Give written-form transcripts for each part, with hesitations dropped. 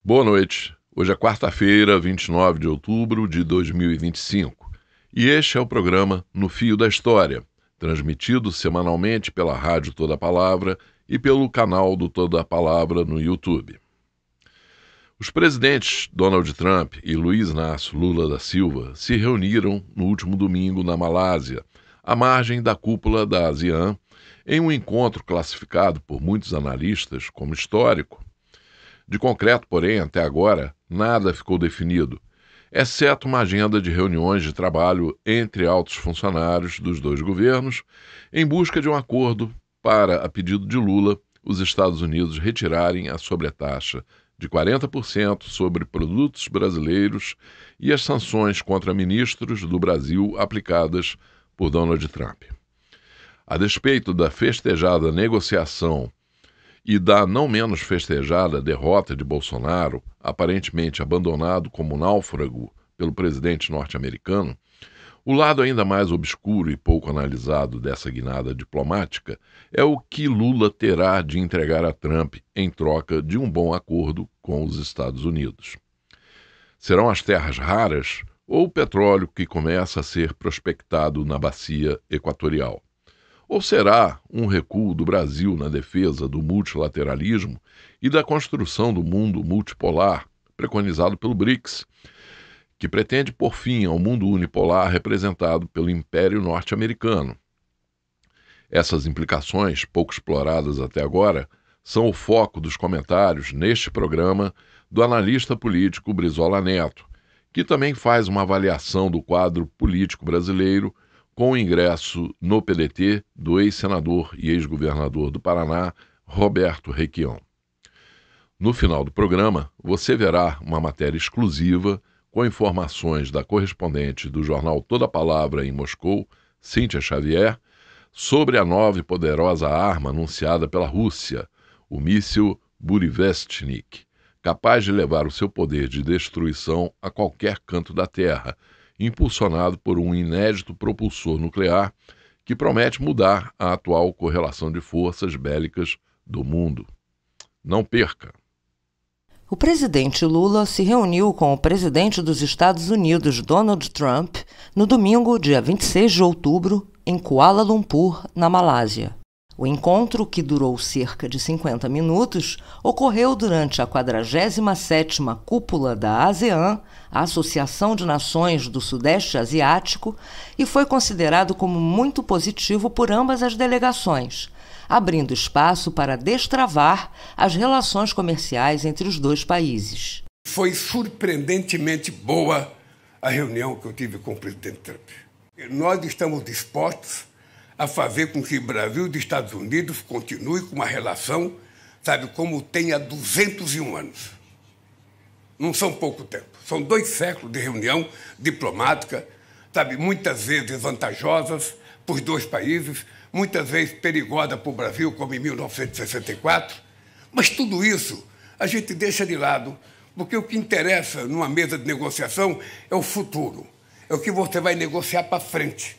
Boa noite. Hoje é quarta-feira, 29 de outubro de 2025. E este é o programa No Fio da História, transmitido semanalmente pela Rádio Toda a Palavra e pelo canal do Toda a Palavra no YouTube. Os presidentes Donald Trump e Luiz Inácio Lula da Silva se reuniram no último domingo na Malásia, à margem da cúpula da ASEAN, em um encontro classificado por muitos analistas como histórico. De concreto, porém, até agora, nada ficou definido, exceto uma agenda de reuniões de trabalho entre altos funcionários dos dois governos, em busca de um acordo para, a pedido de Lula, os Estados Unidos retirarem a sobretaxa de 40% sobre produtos brasileiros e as sanções contra ministros do Brasil aplicadas por Donald Trump. A despeito da festejada negociação e da não menos festejada derrota de Bolsonaro, aparentemente abandonado como náufrago pelo presidente norte-americano, o lado ainda mais obscuro e pouco analisado dessa guinada diplomática é o que Lula terá de entregar a Trump em troca de um bom acordo com os Estados Unidos. Serão as terras raras ou o petróleo que começa a ser prospectado na bacia equatorial? Ou será um recuo do Brasil na defesa do multilateralismo e da construção do mundo multipolar preconizado pelo BRICS, que pretende pôr fim ao mundo unipolar representado pelo Império Norte-Americano? Essas implicações, pouco exploradas até agora, são o foco dos comentários neste programa do analista político Brizola Neto, que também faz uma avaliação do quadro político brasileiro com o ingresso no PDT do ex-senador e ex-governador do Paraná, Roberto Requião. No final do programa, você verá uma matéria exclusiva com informações da correspondente do jornal Toda a Palavra em Moscou, Cíntia Xavier, sobre a nova e poderosa arma anunciada pela Rússia, o míssil Burevestnik, capaz de levar o seu poder de destruição a qualquer canto da Terra, impulsionado por um inédito propulsor nuclear que promete mudar a atual correlação de forças bélicas do mundo. Não perca! O presidente Lula se reuniu com o presidente dos Estados Unidos, Donald Trump, no domingo, dia 26 de outubro, em Kuala Lumpur, na Malásia. O encontro, que durou cerca de 50 minutos, ocorreu durante a 47ª Cúpula da ASEAN, a Associação de Nações do Sudeste Asiático, e foi considerado como muito positivo por ambas as delegações, abrindo espaço para destravar as relações comerciais entre os dois países. Foi surpreendentemente boa a reunião que eu tive com o presidente Trump. Nós estamos dispostos a fazer com que o Brasil e os Estados Unidos continuem com uma relação, sabe, como tem há 201 anos. Não são pouco tempo, são 2 séculos de reunião diplomática, sabe, muitas vezes vantajosas para os dois países, muitas vezes perigosa para o Brasil, como em 1964, mas tudo isso a gente deixa de lado, porque o que interessa numa mesa de negociação é o futuro, é o que você vai negociar para frente.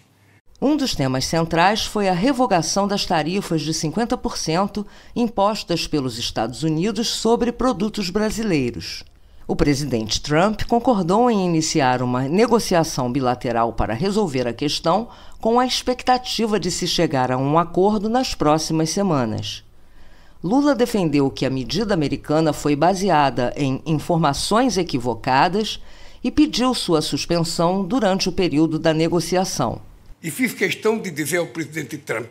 Um dos temas centrais foi a revogação das tarifas de 50% impostas pelos Estados Unidos sobre produtos brasileiros. O presidente Trump concordou em iniciar uma negociação bilateral para resolver a questão, com a expectativa de se chegar a um acordo nas próximas semanas. Lula defendeu que a medida americana foi baseada em informações equivocadas e pediu sua suspensão durante o período da negociação. E fiz questão de dizer ao presidente Trump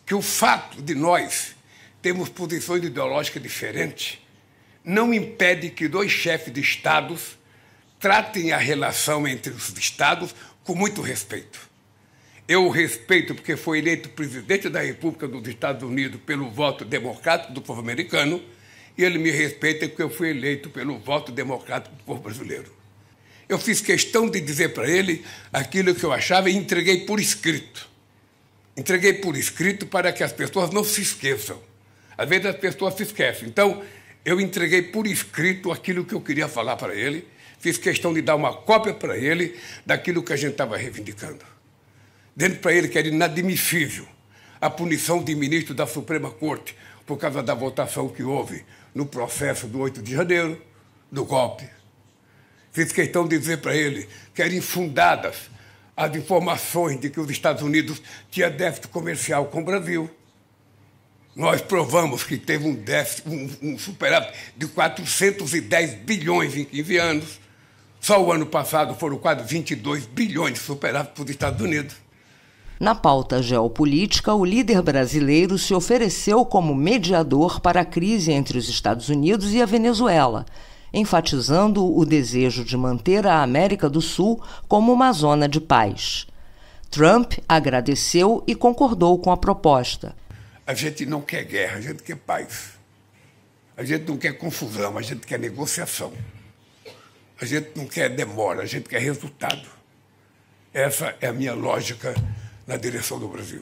que o fato de nós termos posições ideológicas diferentes não impede que 2 chefes de Estados tratem a relação entre os Estados com muito respeito. Eu o respeito porque foi eleito presidente da República dos Estados Unidos pelo voto democrático do povo americano, e ele me respeita porque eu fui eleito pelo voto democrático do povo brasileiro. Eu fiz questão de dizer para ele aquilo que eu achava e entreguei por escrito. Entreguei por escrito para que as pessoas não se esqueçam. Às vezes as pessoas se esquecem. Então, eu entreguei por escrito aquilo que eu queria falar para ele, fiz questão de dar uma cópia para ele daquilo que a gente estava reivindicando. Dizendo para ele que era inadmissível a punição de ministro da Suprema Corte por causa da votação que houve no processo do 8 de janeiro, do golpe. Fiz questão de dizer para ele que eram infundadas as informações de que os Estados Unidos tinham déficit comercial com o Brasil. Nós provamos que teve um déficit, um superávit de 410 bilhões em 15 anos. Só o ano passado foram quase 22 bilhões de superávit para os Estados Unidos. Na pauta geopolítica, o líder brasileiro se ofereceu como mediador para a crise entre os Estados Unidos e a Venezuela, enfatizando o desejo de manter a América do Sul como uma zona de paz. Trump agradeceu e concordou com a proposta. A gente não quer guerra, a gente quer paz. A gente não quer confusão, a gente quer negociação. A gente não quer demora, a gente quer resultado. Essa é a minha lógica na direção do Brasil.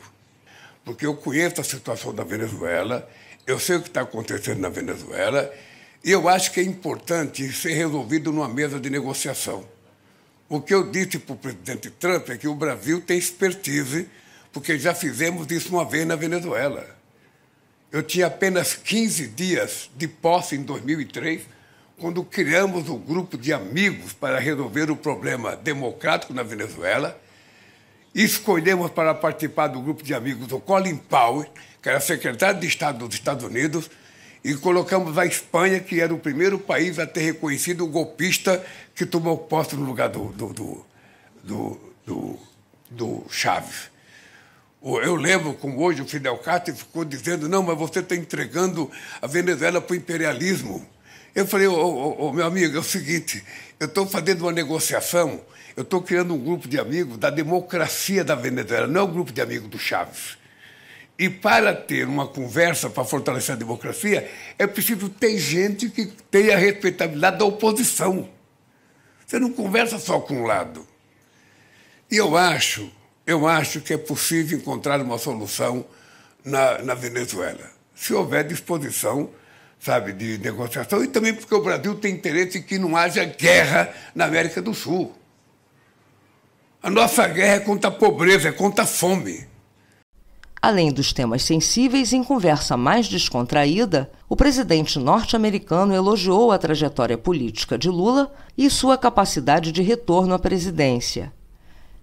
Porque eu conheço a situação da Venezuela, eu sei o que está acontecendo na Venezuela, e eu acho que é importante ser resolvido numa mesa de negociação. O que eu disse para o presidente Trump é que o Brasil tem expertise, porque já fizemos isso uma vez na Venezuela. Eu tinha apenas 15 dias de posse em 2003, quando criamos um grupo de amigos para resolver o problema democrático na Venezuela. Escolhemos para participar do grupo de amigos o Colin Powell, que era secretário de Estado dos Estados Unidos, e colocamos a Espanha, que era o primeiro país a ter reconhecido o golpista que tomou posse no lugar do Chávez. Eu lembro como hoje o Fidel Castro ficou dizendo, não, mas você está entregando a Venezuela para o imperialismo. Eu falei, meu amigo, é o seguinte, eu estou fazendo uma negociação, eu estou criando um grupo de amigos da democracia da Venezuela, não é um grupo de amigos do Chávez. E para ter uma conversa para fortalecer a democracia, é preciso ter gente que tenha a respeitabilidade da oposição. Você não conversa só com um lado. E eu acho que é possível encontrar uma solução na Venezuela, se houver disposição, sabe, de negociação, e também porque o Brasil tem interesse em que não haja guerra na América do Sul. A nossa guerra é contra a pobreza, é contra a fome. Além dos temas sensíveis, em conversa mais descontraída, o presidente norte-americano elogiou a trajetória política de Lula e sua capacidade de retorno à presidência.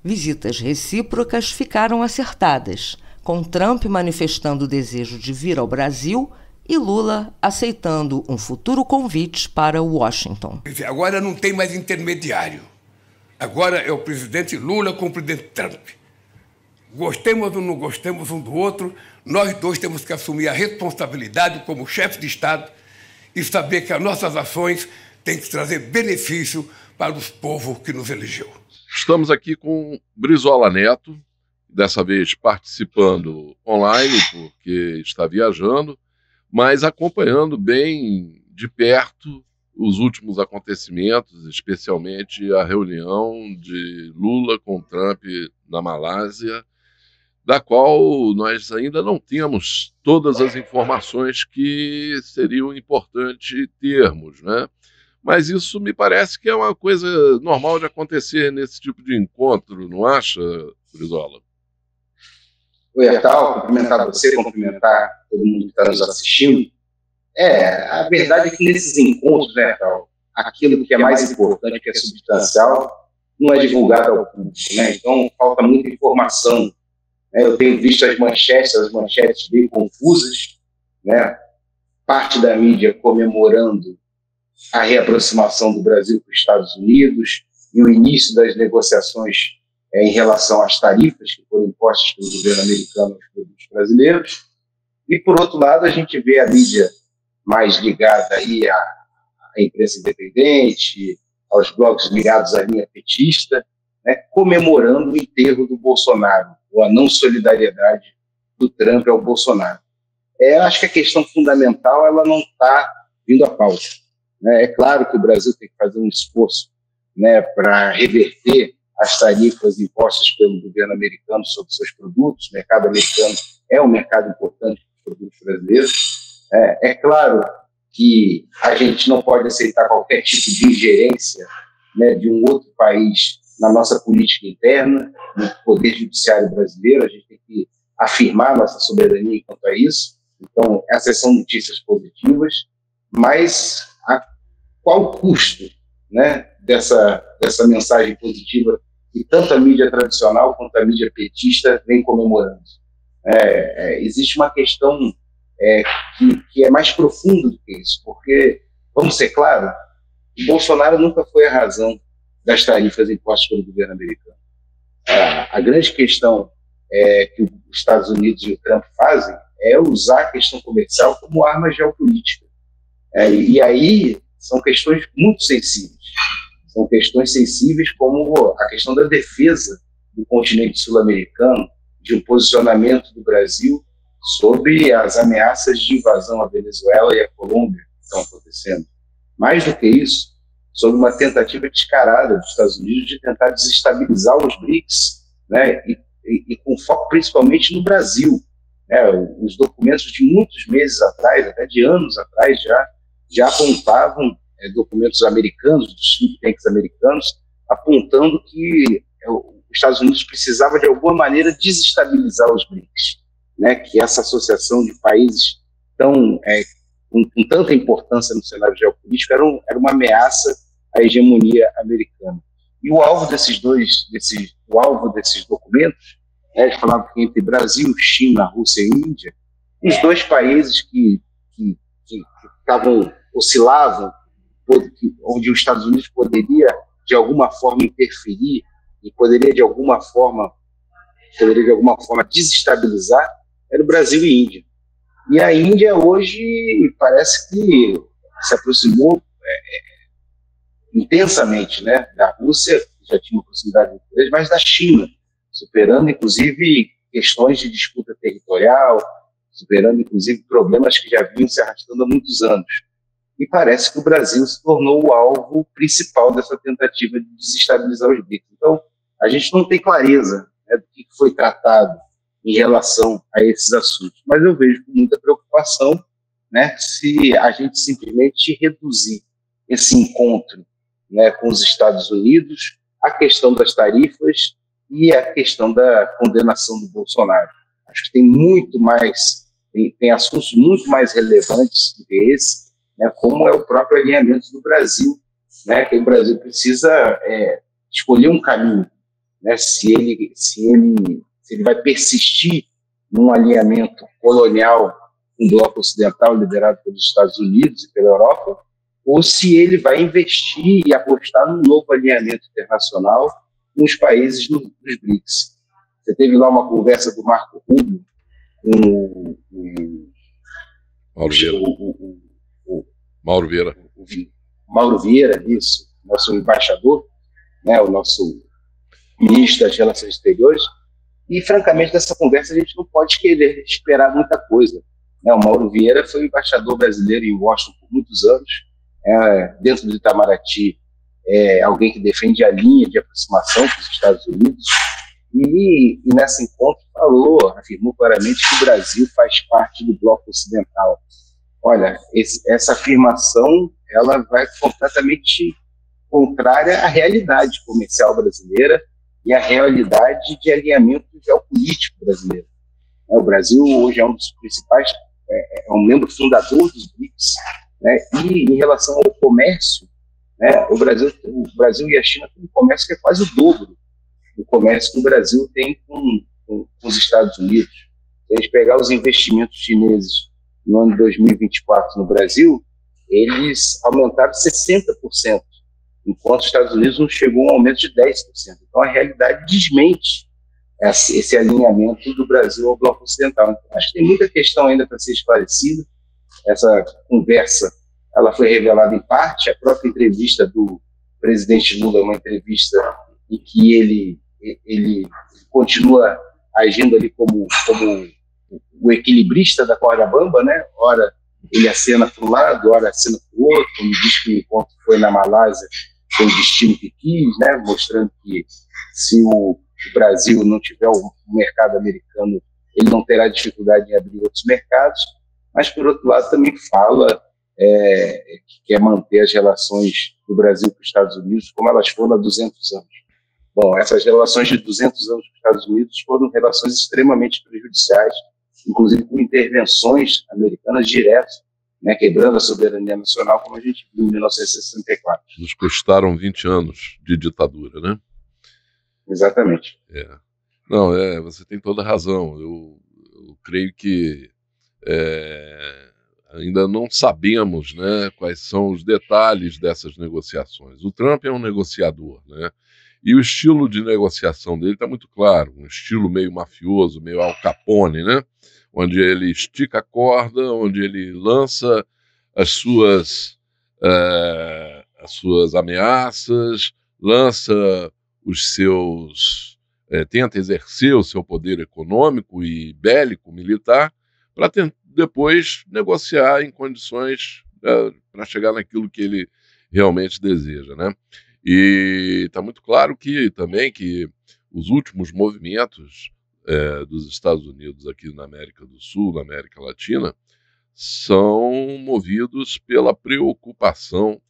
Visitas recíprocas ficaram acertadas, com Trump manifestando o desejo de vir ao Brasil e Lula aceitando um futuro convite para Washington. Agora não tem mais intermediário. Agora é o presidente Lula com o presidente Trump. Gostemos ou não gostemos um do outro, nós dois temos que assumir a responsabilidade como chefe de Estado e saber que as nossas ações têm que trazer benefício para os povos que nos elegeu. Estamos aqui com Brizola Neto, dessa vez participando online, porque está viajando, mas acompanhando bem de perto os últimos acontecimentos, especialmente a reunião de Lula com Trump na Malásia, da qual nós ainda não tínhamos todas as informações que seriam importantes termos, né? Mas isso me parece que é uma coisa normal de acontecer nesse tipo de encontro, não acha, Brizola? Oi, Artal, cumprimentar você, cumprimentar todo mundo que está nos assistindo. A verdade é que nesses encontros, né, Artal, aquilo que é mais importante, que é substancial, não é divulgado ao público, né? Então falta muita informação. Eu tenho visto as manchetes bem confusas, né? Parte da mídia comemorando a reaproximação do Brasil para os Estados Unidos e o início das negociações em relação às tarifas que foram impostas pelo governo americano aos produtos brasileiros. E, por outro lado, a gente vê a mídia mais ligada aí à imprensa independente, aos blogs ligados à linha petista, né, comemorando o enterro do Bolsonaro, ou a não solidariedade do Trump ao Bolsonaro. Acho que a questão fundamental ela não está vindo à pauta. Né? É claro que o Brasil tem que fazer um esforço, né, para reverter as tarifas impostas pelo governo americano sobre seus produtos. O mercado americano é um mercado importante para os produtos brasileiros. É claro que a gente não pode aceitar qualquer tipo de ingerência, né, de um outro país na nossa política interna, no poder judiciário brasileiro. A gente tem que afirmar nossa soberania quanto a isso. Então, essas são notícias positivas. mas qual o custo, né, dessa mensagem positiva que tanto a mídia tradicional quanto a mídia petista vem comemorando? Existe uma questão que é mais profunda do que isso, porque, vamos ser claros, o Bolsonaro nunca foi a razão das tarifas impostas pelo governo americano. A grande questão que os Estados Unidos e o Trump fazem é usar a questão comercial como arma geopolítica. E aí são questões muito sensíveis. São questões sensíveis como a questão da defesa do continente sul-americano, de um posicionamento do Brasil sobre as ameaças de invasão à Venezuela e à Colômbia que estão acontecendo. Mais do que isso, sobre uma tentativa descarada dos Estados Unidos de tentar desestabilizar os BRICS, né, e com foco principalmente no Brasil. Os documentos de muitos meses atrás, até de anos atrás, já apontavam, documentos americanos, dos think tanks americanos, apontando que os Estados Unidos precisava de alguma maneira desestabilizar os BRICS, né, que essa associação de países tão com tanta importância no cenário geopolítico era uma ameaça à hegemonia americana. E o alvo desses documentos, eles falavam que entre Brasil, China, Rússia e Índia, os dois países que oscilavam, onde os Estados Unidos poderia de alguma forma interferir e poderia de alguma forma desestabilizar, era o Brasil e Índia. E a Índia hoje parece que se aproximou intensamente, né, da Rússia, que já tinha uma proximidade muito grande, mas da China, superando inclusive questões de disputa territorial, superando inclusive problemas que já vinham se arrastando há muitos anos. E parece que o Brasil se tornou o alvo principal dessa tentativa de desestabilizar os BRICS. Então, a gente não tem clareza, né, do que foi tratado em relação a esses assuntos. Mas eu vejo com muita preocupação, né, se a gente simplesmente reduzir esse encontro, né, com os Estados Unidos, a questão das tarifas e a questão da condenação do Bolsonaro. Acho que tem muito mais, tem assuntos muito mais relevantes do que esse, né, como é o próprio alinhamento do Brasil, né, que o Brasil precisa escolher um caminho, né, se ele vai persistir num alinhamento colonial com o bloco ocidental liderado pelos Estados Unidos e pela Europa, ou se ele vai investir e apostar num novo alinhamento internacional com os países dos BRICS. Você teve lá uma conversa do Marco Rubio com Mauro Vieira. Mauro Vieira, isso, nosso embaixador, né, o nosso ministro das Relações Exteriores, e, francamente, dessa conversa a gente não pode querer esperar muita coisa. O Mauro Vieira foi o embaixador brasileiro em Washington por muitos anos, dentro do Itamaraty, alguém que defende a linha de aproximação com os Estados Unidos, e nesse encontro afirmou claramente que o Brasil faz parte do bloco ocidental. Olha, essa afirmação ela vai completamente contrária à realidade comercial brasileira e à realidade de alinhamento geopolítico brasileiro. O Brasil hoje é um dos principais, é um membro fundador dos BRICS, né? E em relação ao comércio, né, o Brasil e a China têm um comércio que é quase o dobro do comércio que o Brasil tem com os Estados Unidos. Se a gente pegar os investimentos chineses no ano de 2024 no Brasil, eles aumentaram 60%, enquanto os Estados Unidos não chegou a um aumento de 10%. Então, a realidade desmente esse alinhamento do Brasil ao bloco ocidental. Então, acho que tem muita questão ainda para ser esclarecida. Essa conversa ela foi revelada em parte. A própria entrevista do presidente Lula é uma entrevista em que ele continua agindo ali como o equilibrista da corda bamba, né? Ora ele acena para um lado, ora acena para o outro, como diz que enquanto foi na Malásia foi o destino que quis, né? Mostrando que se o Brasil não tiver o mercado americano, ele não terá dificuldade em abrir outros mercados, mas por outro lado também fala que quer manter as relações do Brasil com os Estados Unidos como elas foram há 200 anos. Bom, essas relações de 200 anos com os Estados Unidos foram relações extremamente prejudiciais, inclusive com intervenções americanas diretas né, quebrando a soberania nacional, como a gente viu em 1964. Nos custaram 20 anos de ditadura, né? Exatamente. Não, você tem toda a razão. Eu creio que ainda não sabemos, né, quais são os detalhes dessas negociações. O Trump é um negociador, né? E o estilo de negociação dele está muito claro, um estilo meio mafioso, meio Al Capone, né? Onde ele estica a corda, onde ele lança as suas ameaças, lança os seus... tenta exercer o seu poder econômico e bélico, militar, para depois negociar em condições para chegar naquilo que ele realmente deseja, né? E está muito claro que também que os últimos movimentos dos Estados Unidos aqui na América do Sul, na América Latina, são movidos pela preocupação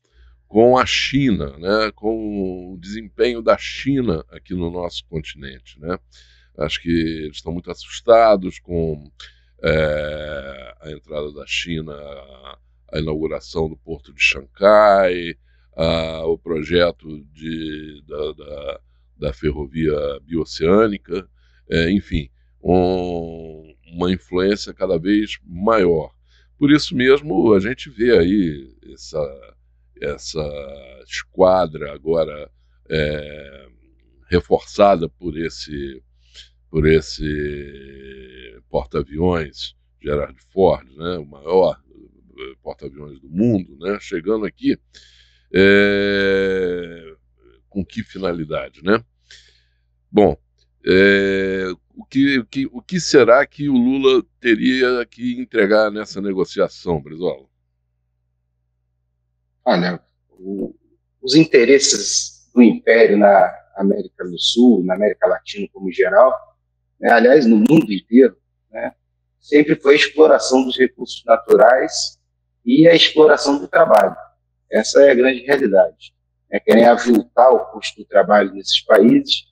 com a China, né, com o desempenho da China aqui no nosso continente, né? Acho que eles estão muito assustados com a entrada da China, a inauguração do Porto de Xangai, o projeto da ferrovia bioceânica, enfim, uma influência cada vez maior. Por isso mesmo, a gente vê aí essa esquadra agora reforçada por esse porta-aviões Gerald Ford, né, o maior porta-aviões do mundo, né, chegando aqui. Com que finalidade, né? Bom, o que será que o Lula teria que entregar nessa negociação, Brizola? Olha, os interesses do Império na América do Sul, na América Latina como geral, né, aliás, no mundo inteiro, né, sempre foi a exploração dos recursos naturais e a exploração do trabalho. Essa é a grande realidade. Querem aviltar o custo do trabalho nesses países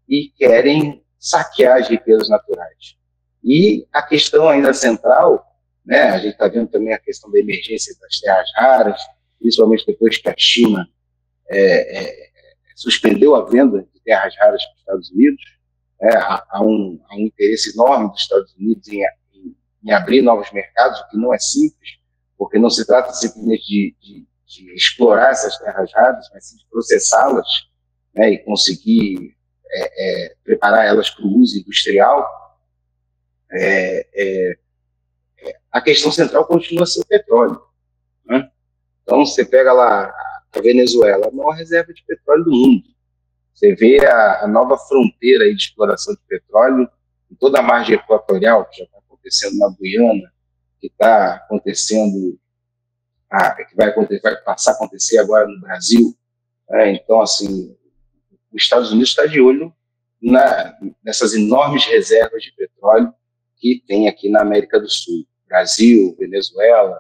e querem saquear as riquezas naturais. E a questão ainda central, né, a gente está vendo também a questão da emergência das terras raras, principalmente depois que a China suspendeu a venda de terras raras para os Estados Unidos. Há um interesse enorme dos Estados Unidos em abrir novos mercados, o que não é simples, porque não se trata simplesmente de explorar essas terras raras, mas sim de processá-las, né, e conseguir preparar elas para o uso industrial. A questão central continua a ser o petróleo, né? Então, você pega lá a Venezuela, a maior reserva de petróleo do mundo. Você vê a nova fronteira aí de exploração de petróleo em toda a margem equatorial, que já está acontecendo na Guiana, que está acontecendo, que vai passar a acontecer agora no Brasil. Então, assim, os Estados Unidos está de olho nessas enormes reservas de petróleo que tem aqui na América do Sul, Brasil, Venezuela,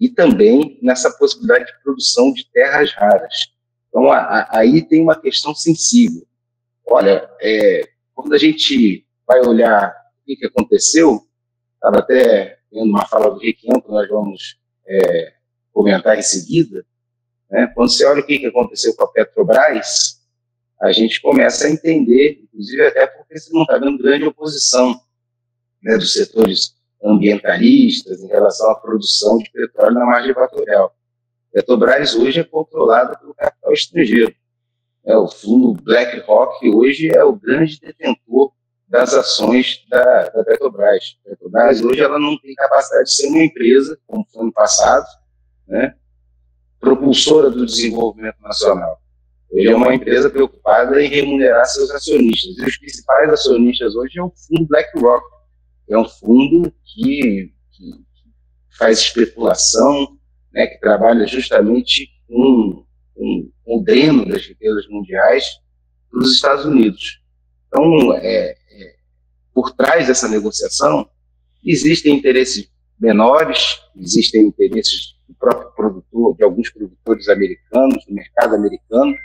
e também nessa possibilidade de produção de terras raras. Então, aí tem uma questão sensível. Olha, quando a gente vai olhar o que aconteceu, estava até vendo uma fala do Requião, que nós vamos comentar em seguida, né? Quando você olha o que aconteceu com a Petrobras, a gente começa a entender, inclusive até porque você não está vendo grande oposição, né, dos setores ambientalistas em relação à produção de petróleo na margem equatorial. A Petrobras hoje é controlada pelo capital estrangeiro. O fundo BlackRock hoje é o grande detentor das ações da Petrobras. A Petrobras hoje ela não tem capacidade de ser uma empresa, como foi no passado, né, propulsora do desenvolvimento nacional. Hoje é uma empresa preocupada em remunerar seus acionistas. E os principais acionistas hoje é o fundo BlackRock. É um fundo que faz especulação, né, que trabalha justamente com o dreno das riquezas mundiais para os Estados Unidos. Então, por trás dessa negociação, existem interesses menores, existem interesses do próprio produtor, de alguns produtores americanos, do mercado americano,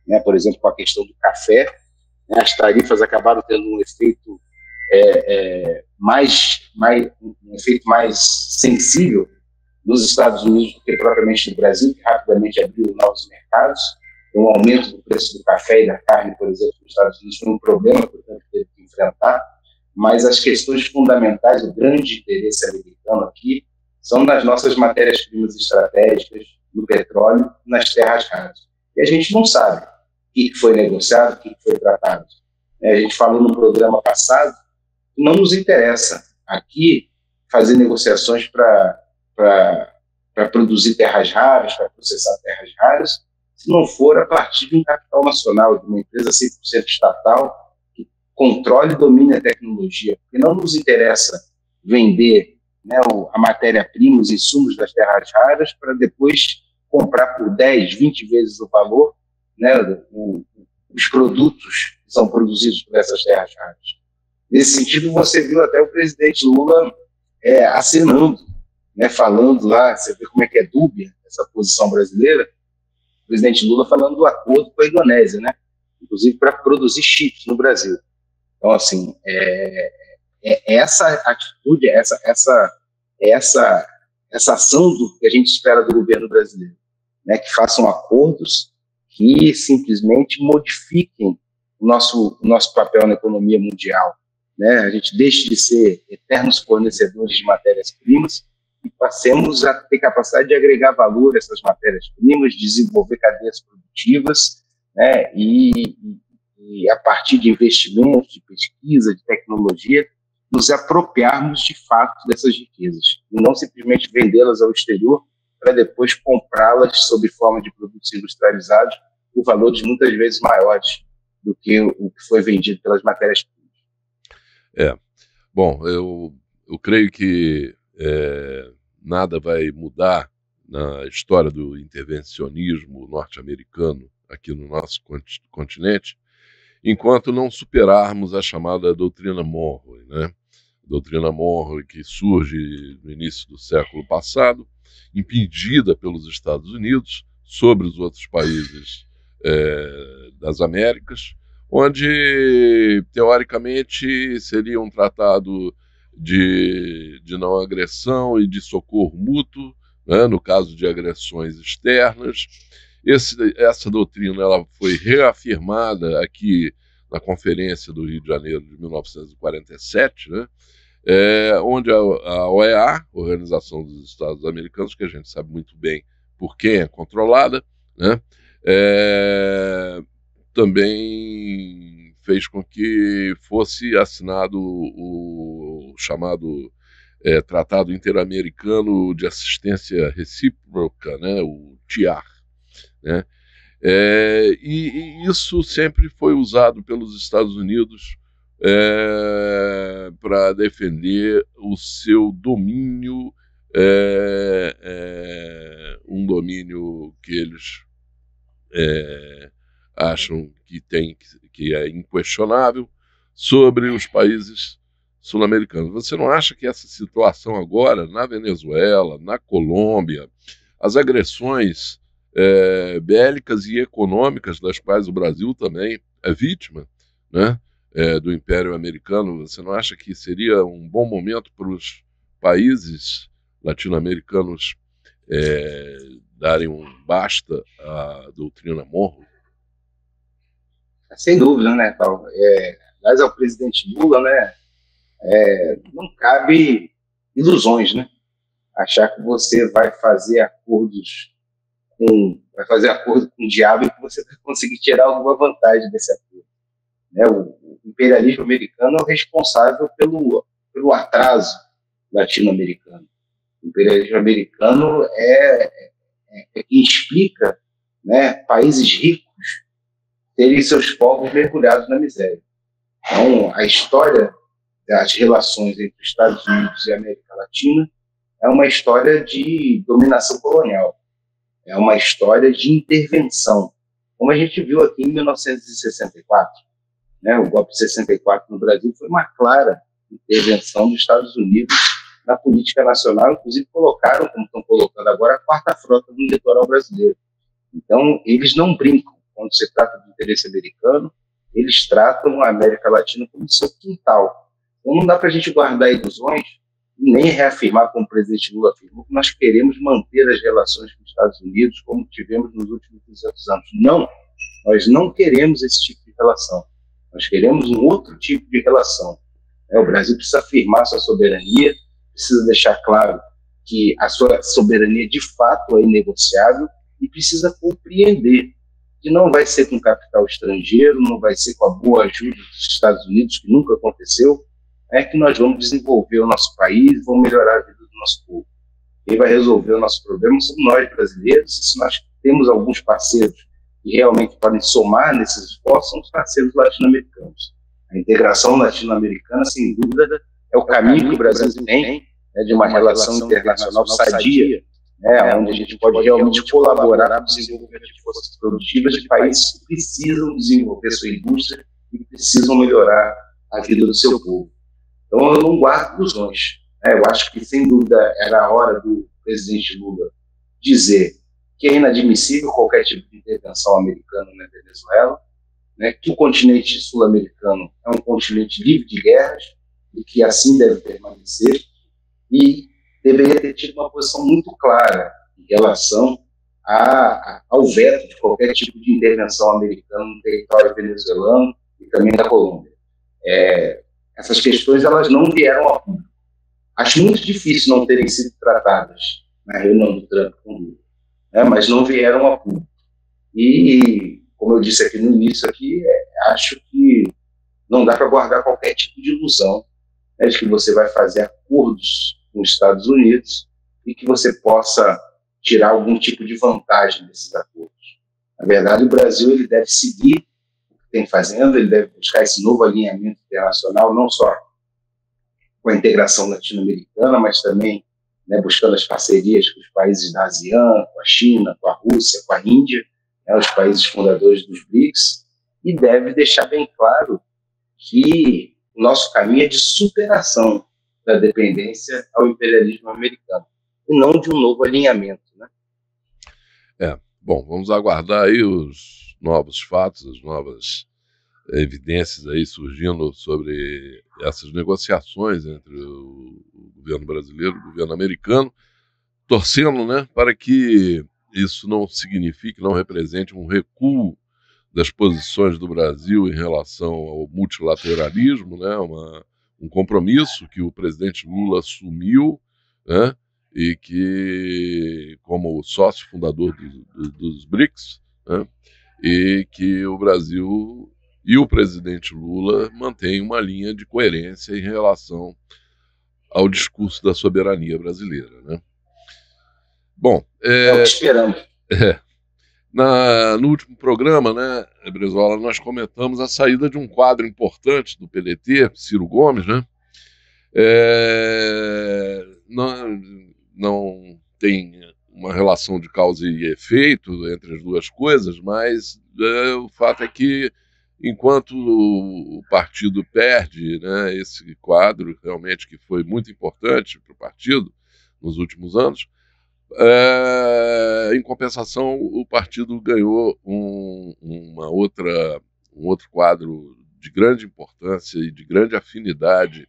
né, por exemplo, com a questão do café. Né, as tarifas acabaram tendo um efeito um efeito mais sensível nos Estados Unidos do que propriamente no Brasil, que rapidamente abriu novos mercados. O aumento do preço do café e da carne, por exemplo, nos Estados Unidos foi um problema que o Trump teve que enfrentar, mas as questões fundamentais, o grande interesse americano aqui, são nas nossas matérias-primas estratégicas, no petróleo, nas terras raras. E a gente não sabe o que foi negociado, o que foi tratado. A gente falou no programa passado que não nos interessa aqui fazer negociações para produzir terras raras, para processar terras raras, se não for a partir de um capital nacional, de uma empresa 100% estatal, que controle e domine a tecnologia. Porque não nos interessa vender, né, a matéria-prima, os insumos das terras raras, para depois comprar por 10, 20 vezes o valor, né, os produtos que são produzidos por essas terras raras. Nesse sentido, você viu até o presidente Lula acenando, né, falando lá, você vê como é que é dúbia essa posição brasileira, o presidente Lula falando do acordo com a Indonésia, né, inclusive para produzir chips no Brasil. Então, assim, essa atitude, essa ação que a gente espera do governo brasileiro, né, que façam acordos que simplesmente modifiquem o nosso papel na economia mundial, né? A gente deixe de ser eternos fornecedores de matérias-primas e passemos a ter capacidade de agregar valor a essas matérias-primas, desenvolver cadeias produtivas, né? E a partir de investimentos, de pesquisa, de tecnologia, nos apropriarmos de fato dessas riquezas e não simplesmente vendê-las ao exterior para depois comprá-las sob forma de produtos industrializados por valores muitas vezes maiores do que o que foi vendido pelas matérias-primas. Bom, eu creio que nada vai mudar na história do intervencionismo norte-americano aqui no nosso continente, enquanto não superarmos a chamada doutrina Monroe, né? Doutrina Monroe que surge no início do século passado, impedida pelos Estados Unidos sobre os outros países das Américas, onde, teoricamente, seria um tratado de não agressão e de socorro mútuo, né, no caso de agressões externas. Essa doutrina ela foi reafirmada aqui na Conferência do Rio de Janeiro de 1947, né, onde a OEA, Organização dos Estados Americanos, que a gente sabe muito bem por quem é controlada, né, também fez com que fosse assinado o chamado Tratado Interamericano de Assistência Recíproca, né, o TIAR, né? E isso sempre foi usado pelos Estados Unidos para defender o seu domínio, um domínio que eles acham que é inquestionável sobre os países sul-americanos. Você não acha que essa situação agora, na Venezuela, na Colômbia, as agressões bélicas e econômicas das quais o Brasil também é vítima, né, do Império Americano, você não acha que seria um bom momento para os países latino-americanos darem um basta à doutrina Monroe? Sem dúvida, né, Paulo? Aliás, ao presidente Lula, né, não cabe ilusões, né? Achar que você vai fazer acordo com o diabo e que você vai conseguir tirar alguma vantagem desse acordo. Né? O imperialismo americano é o responsável pelo atraso latino-americano. O imperialismo americano é quem explica, né, países ricos terem seus povos mergulhados na miséria. Então, a história das relações entre os Estados Unidos e a América Latina é uma história de dominação colonial, é uma história de intervenção, como a gente viu aqui em 1964. Né? O golpe de 64 no Brasil foi uma clara intervenção dos Estados Unidos na política nacional, inclusive colocaram, como estão colocando agora, a quarta frota do litoral brasileiro. Então, eles não brincam. Quando se trata do interesse americano, eles tratam a América Latina como seu quintal. Então, não dá para a gente guardar ilusões nem reafirmar, como o presidente Lula afirmou, que nós queremos manter as relações com os Estados Unidos como tivemos nos últimos 200 anos. Não, nós não queremos esse tipo de relação. Nós queremos um outro tipo de relação. O Brasil precisa afirmar sua soberania, precisa deixar claro que a sua soberania de fato é inegociável e precisa compreender que não vai ser com capital estrangeiro, não vai ser com a boa ajuda dos Estados Unidos, que nunca aconteceu, que nós vamos desenvolver o nosso país, vamos melhorar a vida do nosso povo. Quem vai resolver o nosso problema somos nós, brasileiros, e se nós temos alguns parceiros que realmente podem somar nesses esforços, são os parceiros latino-americanos. A integração latino-americana, sem dúvida, é o caminho que o Brasil tem, de uma relação internacional sadia, onde a gente pode realmente colaborar para o desenvolvimento de forças produtivas de países que precisam desenvolver sua indústria e precisam melhorar a vida do seu povo. Então, eu não guardo ilusões. Eu acho que, sem dúvida, era a hora do presidente Lula dizer que é inadmissível qualquer tipo de intervenção americana na Venezuela, que o continente sul-americano é um continente livre de guerras e que assim deve permanecer, e deveria ter tido uma posição muito clara em relação ao veto de qualquer tipo de intervenção americana no território venezuelano e também da Colômbia. Essas questões elas não vieram a público. Acho muito difícil não terem sido tratadas na reunião do Trump com o Lula, mas não vieram a público. E, como eu disse aqui no início, acho que não dá para guardar qualquer tipo de ilusão de que você vai fazer acordos com os Estados Unidos e que você possa tirar algum tipo de vantagem desses acordos. Na verdade, o Brasil ele deve seguir o que tem fazendo, ele deve buscar esse novo alinhamento internacional, não só com a integração latino-americana, mas também buscando as parcerias com os países da ASEAN, com a China, com a Rússia, com a Índia, os países fundadores dos BRICS, e deve deixar bem claro que o nosso caminho é de superação da dependência ao imperialismo americano, e não de um novo alinhamento. Bom, vamos aguardar aí os novos fatos, as novas evidências aí surgindo sobre essas negociações entre o governo brasileiro e o governo americano, torcendo, para que isso não signifique, não represente um recuo das posições do Brasil em relação ao multilateralismo, um compromisso que o presidente Lula assumiu, e que, como sócio fundador dos BRICS, e que o Brasil e o presidente Lula mantêm uma linha de coerência em relação ao discurso da soberania brasileira. Bom, é o que esperamos. No último programa, Brizola, nós comentamos a saída de um quadro importante do PDT, Ciro Gomes, não tem uma relação de causa e efeito entre as duas coisas, mas o fato é que, enquanto o partido perde esse quadro, realmente que foi muito importante para o partido nos últimos anos, em compensação, o partido ganhou um outro quadro de grande importância e de grande afinidade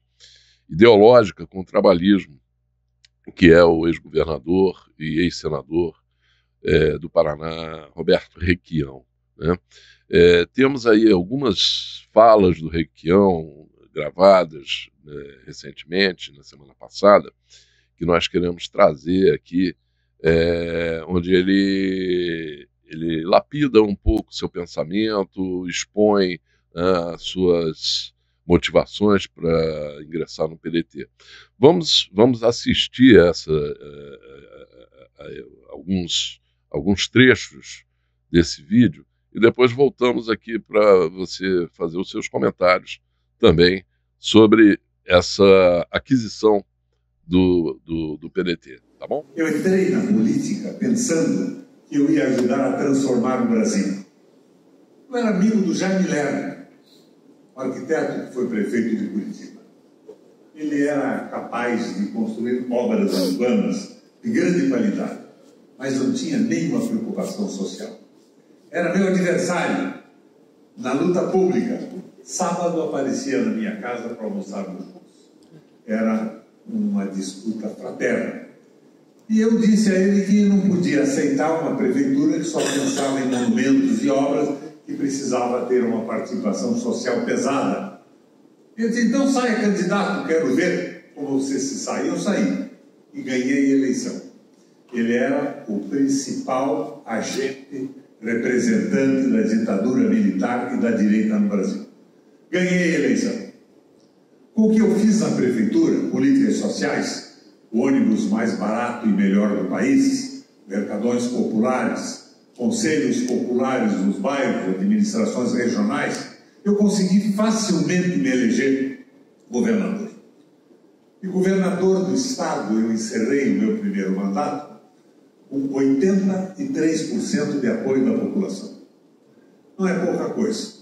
ideológica com o trabalhismo, que é o ex-governador e ex-senador do Paraná, Roberto Requião. Temos aí algumas falas do Requião gravadas recentemente, na semana passada, que nós queremos trazer aqui, onde ele lapida um pouco seu pensamento, expõe as suas motivações para ingressar no PDT. Vamos assistir a alguns trechos desse vídeo e depois voltamos aqui para você fazer os seus comentários também sobre essa aquisição do PDT, tá bom? Eu entrei na política pensando que eu ia ajudar a transformar o Brasil. Eu era amigo do Jaime Lerner, o arquiteto que foi prefeito de Curitiba. Ele era capaz de construir obras urbanas de grande qualidade, mas não tinha nenhuma preocupação social. Era meu adversário na luta pública. Sábado aparecia na minha casa para almoçar no curso. Era uma disputa fraterna. E eu disse a ele que não podia aceitar uma prefeitura que só pensava em monumentos e obras, que precisava ter uma participação social pesada. Ele disse, então saia candidato, quero ver como você se sai. Eu saí e ganhei a eleição. Ele era o principal agente representante da ditadura militar e da direita no Brasil. Ganhei a eleição. Com o que eu fiz na prefeitura, políticas sociais, o ônibus mais barato e melhor do país, mercadões populares, conselhos populares nos bairros, administrações regionais, eu consegui facilmente me eleger governador. E governador do estado, eu encerrei o meu primeiro mandato com 83% de apoio da população. Não é pouca coisa.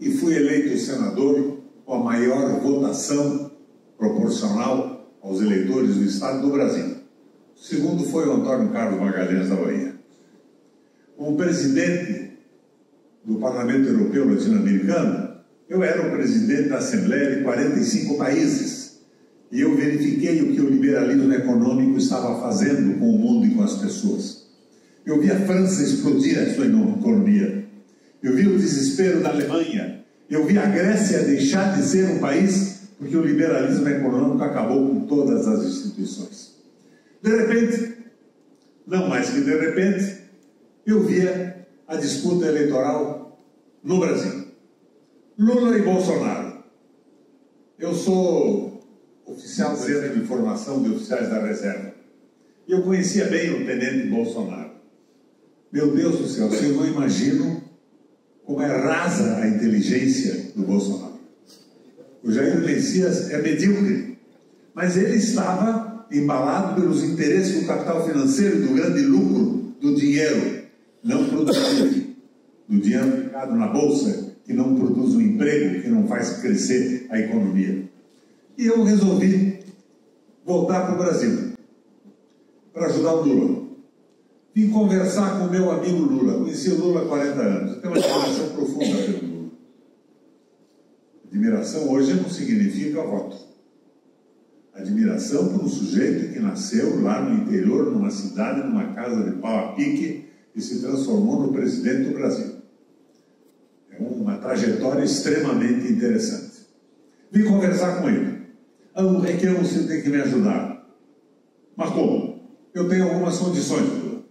E fui eleito senador com a maior votação proporcional aos eleitores do estado do Brasil. O segundo foi o Antônio Carlos Magalhães da Bahia. Como presidente do Parlamento Europeu Latino-Americano, eu era o presidente da Assembleia de 45 países. E eu verifiquei o que o liberalismo econômico estava fazendo com o mundo e com as pessoas. Eu vi a França explodir a sua economia. Eu vi o desespero da Alemanha. Eu vi a Grécia deixar de ser um país porque o liberalismo econômico acabou com todas as instituições. De repente, não mais que de repente, eu via a disputa eleitoral no Brasil. Lula e Bolsonaro. Eu sou oficial do Centro de Formação de Oficiais da Reserva. E eu conhecia bem o tenente Bolsonaro. Meu Deus do céu, vocês não imaginam como é rasa a inteligência do Bolsonaro. O Jair Messias é medíocre, mas ele estava embalado pelos interesses do capital financeiro, do grande lucro, do dinheiro não produzido, do dinheiro aplicado na bolsa, que não produz um emprego, que não faz crescer a economia. E eu resolvi voltar para o Brasil, para ajudar o Lula. Vim conversar com o meu amigo Lula. Conheci o Lula há 40 anos. Tenho uma admiração profunda pelo Lula. Admiração hoje não significa voto. Admiração por um sujeito que nasceu lá no interior, numa cidade, numa casa de pau a pique, e se transformou no presidente do Brasil. É uma trajetória extremamente interessante. Vim conversar com ele. É que você tem que me ajudar. Mas como? Eu tenho algumas condições, Lula.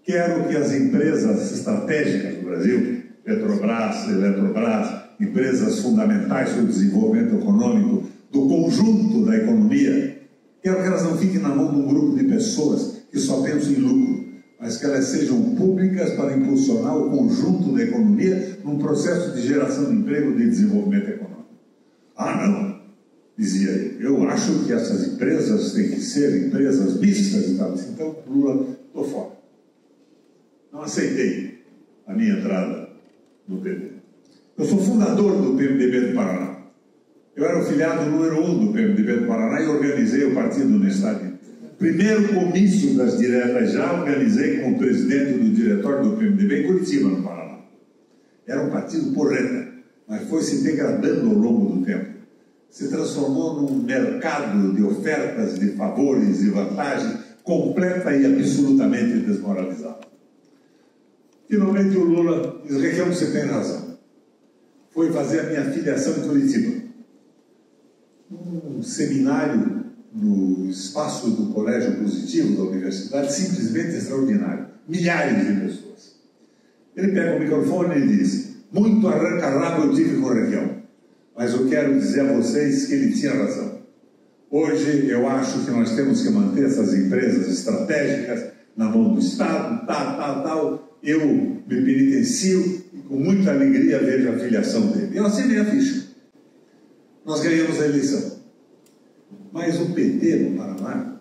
Quero que as empresas estratégicas do Brasil, Petrobras, Eletrobras, empresas fundamentais para o desenvolvimento econômico do conjunto da economia, quero que elas não fiquem na mão de um grupo de pessoas que só pensam em lucro, mas que elas sejam públicas para impulsionar o conjunto da economia num processo de geração de emprego e de desenvolvimento econômico. Ah, não, dizia ele, eu acho que essas empresas têm que ser empresas mistas e tal. Então, Lula, estou fora. Não aceitei a minha entrada no PT. Eu sou fundador do PMDB do Paraná. Eu era o filiado número 1 do PMDB do Paraná e organizei o partido no estado. Primeiro comício das diretas já organizei como presidente do diretório do PMDB em Curitiba, no Paraná. Era um partido porreta, mas foi se degradando ao longo do tempo. Se transformou num mercado de ofertas, de favores e vantagens completa e absolutamente desmoralizado. Finalmente o Lula diz, Requião, você tem razão. Foi fazer a minha filiação em Curitiba. Um seminário no espaço do Colégio Positivo da Universidade, simplesmente extraordinário. Milhares de pessoas. Ele pega o microfone e diz, muito arranca-rabo eu tive com o Requião, mas eu quero dizer a vocês que ele tinha razão. Hoje eu acho que nós temos que manter essas empresas estratégicas na mão do Estado, tal. Eu me penitencio e com muita alegria vejo a filiação dele. Eu assinei a ficha. Nós ganhamos a eleição. Mas o PT no Paraná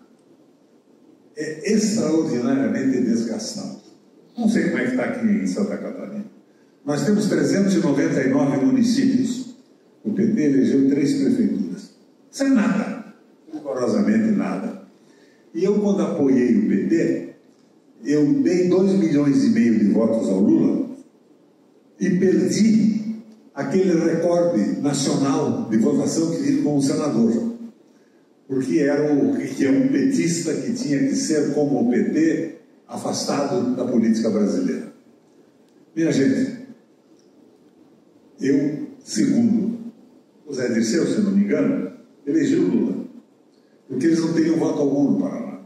é extraordinariamente desgastado. Não sei como é que está aqui em Santa Catarina. Nós temos 399 municípios. O PT elegeu 3 prefeituras. Sem nada. Rigorosamente nada. E eu, quando apoiei o PT, eu dei 2,5 milhões de votos ao Lula e perdi aquele recorde nacional de votação que tive como senador. porque era que é um petista que tinha que ser, como o PT, afastado da política brasileira. Minha gente, eu, segundo o Zé Dirceu, se não me engano, elegeu Lula, porque eles não teriam voto algum no Paraná.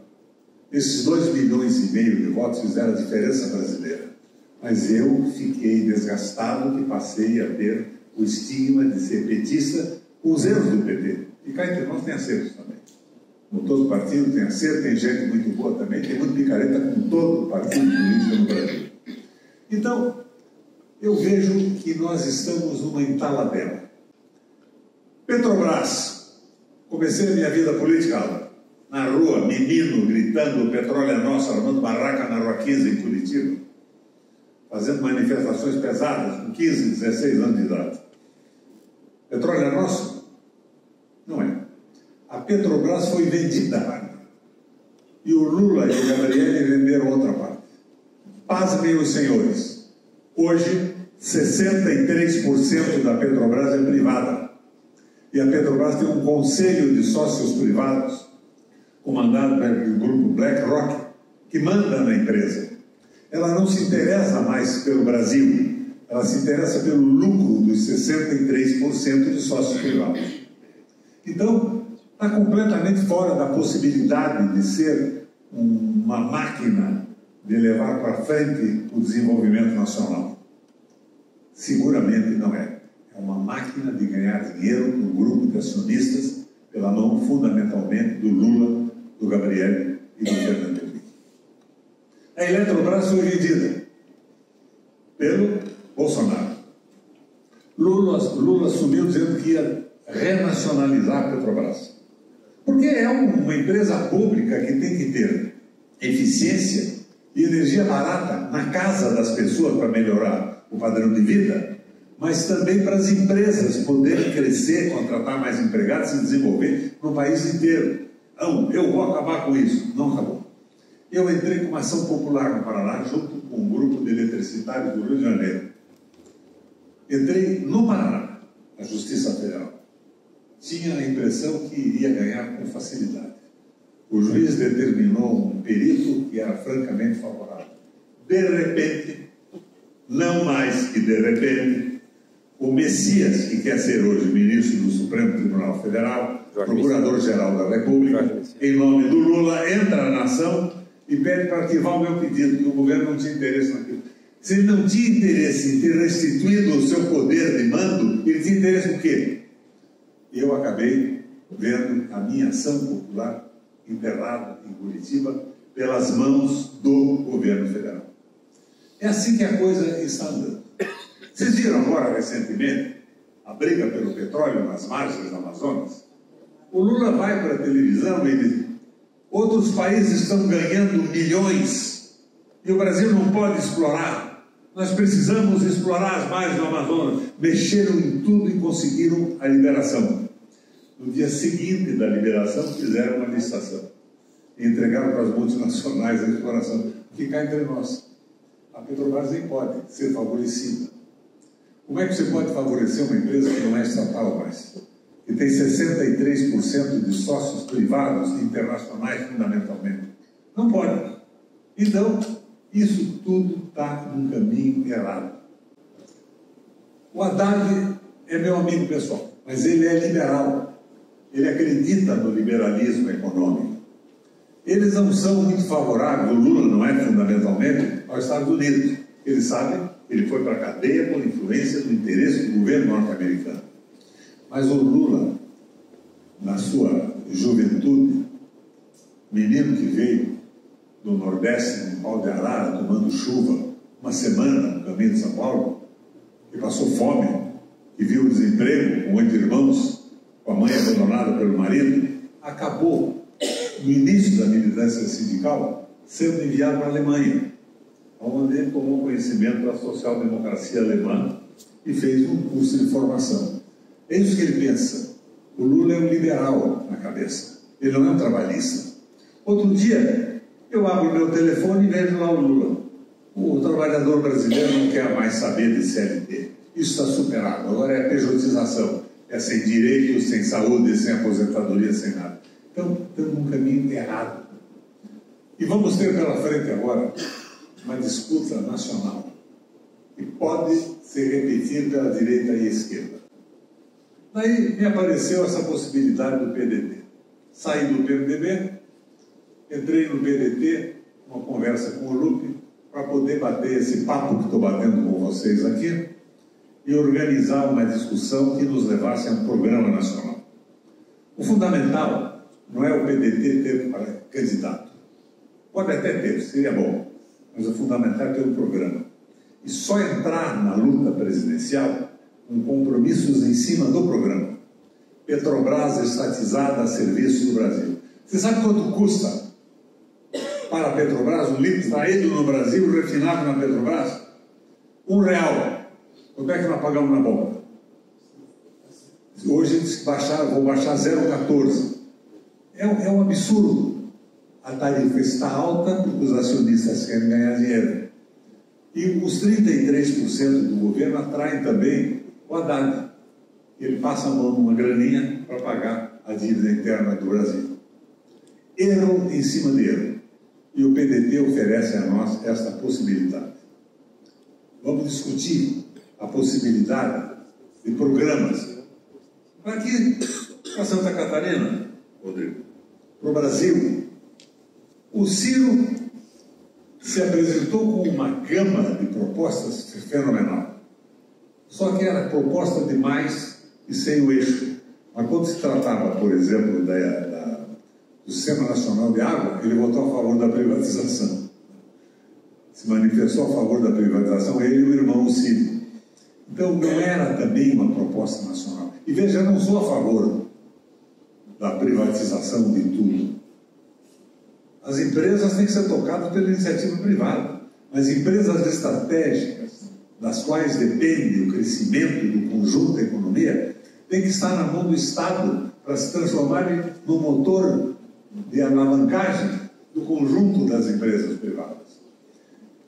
Esses 2,5 milhões de votos fizeram a diferença brasileira. Mas eu fiquei desgastado que passei a ter o estigma de ser petista com os erros do PT. E cá entre nós tem acertos também. Como todo partido tem acerto, tem gente muito boa também, tem muito picareta com todo partido político no Brasil. Então, eu vejo que nós estamos numa entaladela. Petrobras, comecei a minha vida política na rua, menino, gritando, o petróleo é nosso, armando barraca na Rua 15, em Curitiba, fazendo manifestações pesadas, com 15, 16 anos de idade. Petróleo é nosso? Não é. A Petrobras foi vendida, e o Lula e o Gabriel venderam outra parte. Pasmem os senhores, hoje 63% da Petrobras é privada, e a Petrobras tem um conselho de sócios privados, comandado pelo grupo BlackRock, que manda na empresa. Ela não se interessa mais pelo Brasil, ela se interessa pelo lucro dos 63% de sócios privados. Então, está completamente fora da possibilidade de ser uma máquina de levar para frente o desenvolvimento nacional. Seguramente não é. É uma máquina de ganhar dinheiro no grupo de acionistas, pela mão fundamentalmente do Lula, do Gabriel e do Fernando Henrique. A Eletrobras foi vendida pelo Bolsonaro. Lula assumiu dizendo que ia renacionalizar a Petrobras. Porque é uma empresa pública que tem que ter eficiência e energia barata na casa das pessoas para melhorar o padrão de vida, mas também para as empresas poderem crescer, contratar mais empregados e desenvolver no país inteiro. Não, eu vou acabar com isso. Não acabou. Eu entrei com uma ação popular no Paraná, junto com um grupo de eletricitários do Rio de Janeiro. Entrei no Paraná, a Justiça Federal. Tinha a impressão que iria ganhar com facilidade. O juiz determinou um perito que era francamente favorável. De repente, não mais que de repente, o Messias, que quer ser hoje ministro do Supremo Tribunal Federal, Procurador-Geral da República, em nome do Lula, entra na ação e pede para arquivar o meu pedido, que o governo não tinha interesse naquilo. Se ele não tinha interesse em ter restituído o seu poder de mando, ele tinha interesse no quê? Eu acabei vendo a minha ação popular enterrada em Curitiba pelas mãos do governo federal. É assim que a coisa está andando. Vocês viram agora, recentemente, a briga pelo petróleo nas margens do Amazonas? O Lula vai para a televisão e diz: outros países estão ganhando milhões e o Brasil não pode explorar. Nós precisamos explorar as margens do Amazonas. Mexeram em tudo e conseguiram a liberação. No dia seguinte da liberação, fizeram uma licitação e entregaram para as multinacionais a exploração. Que cá entre nós, a Petrobras nem pode ser favorecida. Como é que você pode favorecer uma empresa que não é estatal mais? Que tem 63% de sócios privados internacionais, fundamentalmente? Não pode. Então, isso tudo está num caminho errado. O Haddad é meu amigo pessoal, mas ele é liberal. Ele acredita no liberalismo econômico. Eles não são muito favoráveis, o Lula não é fundamentalmente, aos Estados Unidos. Eles sabem que ele foi para a cadeia por influência do interesse do governo norte-americano. Mas o Lula, na sua juventude, menino que veio do Nordeste, no pau de arara, tomando chuva, uma semana no caminho de São Paulo, que passou fome, que viu o desemprego com 8 irmãos, com a mãe abandonada pelo marido, acabou, no início da militância sindical, sendo enviado para a Alemanha, onde ele tomou conhecimento da social-democracia alemã e fez um curso de formação. É isso que ele pensa. O Lula é um liberal na cabeça. Ele não é um trabalhista. Outro dia, eu abro meu telefone e vejo lá o Lula. O trabalhador brasileiro não quer mais saber de CLT. Isso está superado. Agora é pejotização. É sem direitos, sem saúde, sem aposentadoria, sem nada. Então, estamos num caminho errado. E vamos ter pela frente agora uma disputa nacional que pode se repetir pela direita e esquerda. Daí me apareceu essa possibilidade do PDT. Saí do PMDB, entrei no PDT, uma conversa com o Lupe, para poder bater esse papo que estou batendo com vocês aqui e organizar uma discussão que nos levasse a um programa nacional. O fundamental não é o PDT ter candidato. Pode até ter, seria bom, mas o fundamental é ter um programa. E só entrar na luta presidencial com compromissos em cima do programa. Petrobras estatizada a serviço do Brasil. Você sabe quanto custa para a Petrobras um litro extraído no Brasil, refinado na Petrobras? R$1. Quanto é que nós pagamos na bomba? Hoje vou baixar 0,14. É um absurdo. A tarifa está alta porque os acionistas querem ganhar dinheiro. E os 33% do governo atraem também o Haddad. Ele passa a mão numa graninha para pagar a dívida interna do Brasil. Erro em cima de erro. E o PDT oferece a nós esta possibilidade. Vamos discutir a possibilidade de programas. Para aqui, para Santa Catarina, Rodrigo, para o Brasil, o Ciro se apresentou com uma gama de propostas fenomenal. Só que era proposta demais e sem o eixo. Mas quando se tratava, por exemplo, do Sistema Nacional de Água, ele votou a favor da privatização. Se manifestou a favor da privatização, ele e o irmão Ciro. Então não era também uma proposta nacional. E veja, eu não sou a favor da privatização de tudo. As empresas têm que ser tocadas pela iniciativa privada, mas empresas estratégicas, das quais depende o crescimento do conjunto da economia, tem que estar na mão do Estado para se transformarem no motor de alavancagem do conjunto das empresas privadas.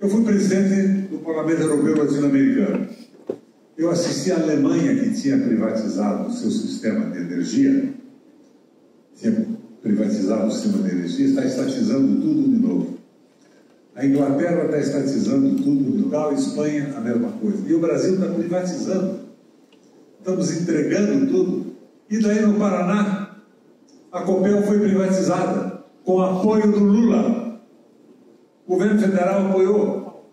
Eu fui presidente do Parlamento Europeu Latino-Americano. Eu assisti a Alemanha, que tinha privatizado o seu sistema de energia, está estatizando tudo de novo. A Inglaterra está estatizando tudo de novo, a Espanha a mesma coisa. E o Brasil está privatizando. Estamos entregando tudo. E daí no Paraná, a Copel foi privatizada, com apoio do Lula. O governo federal apoiou.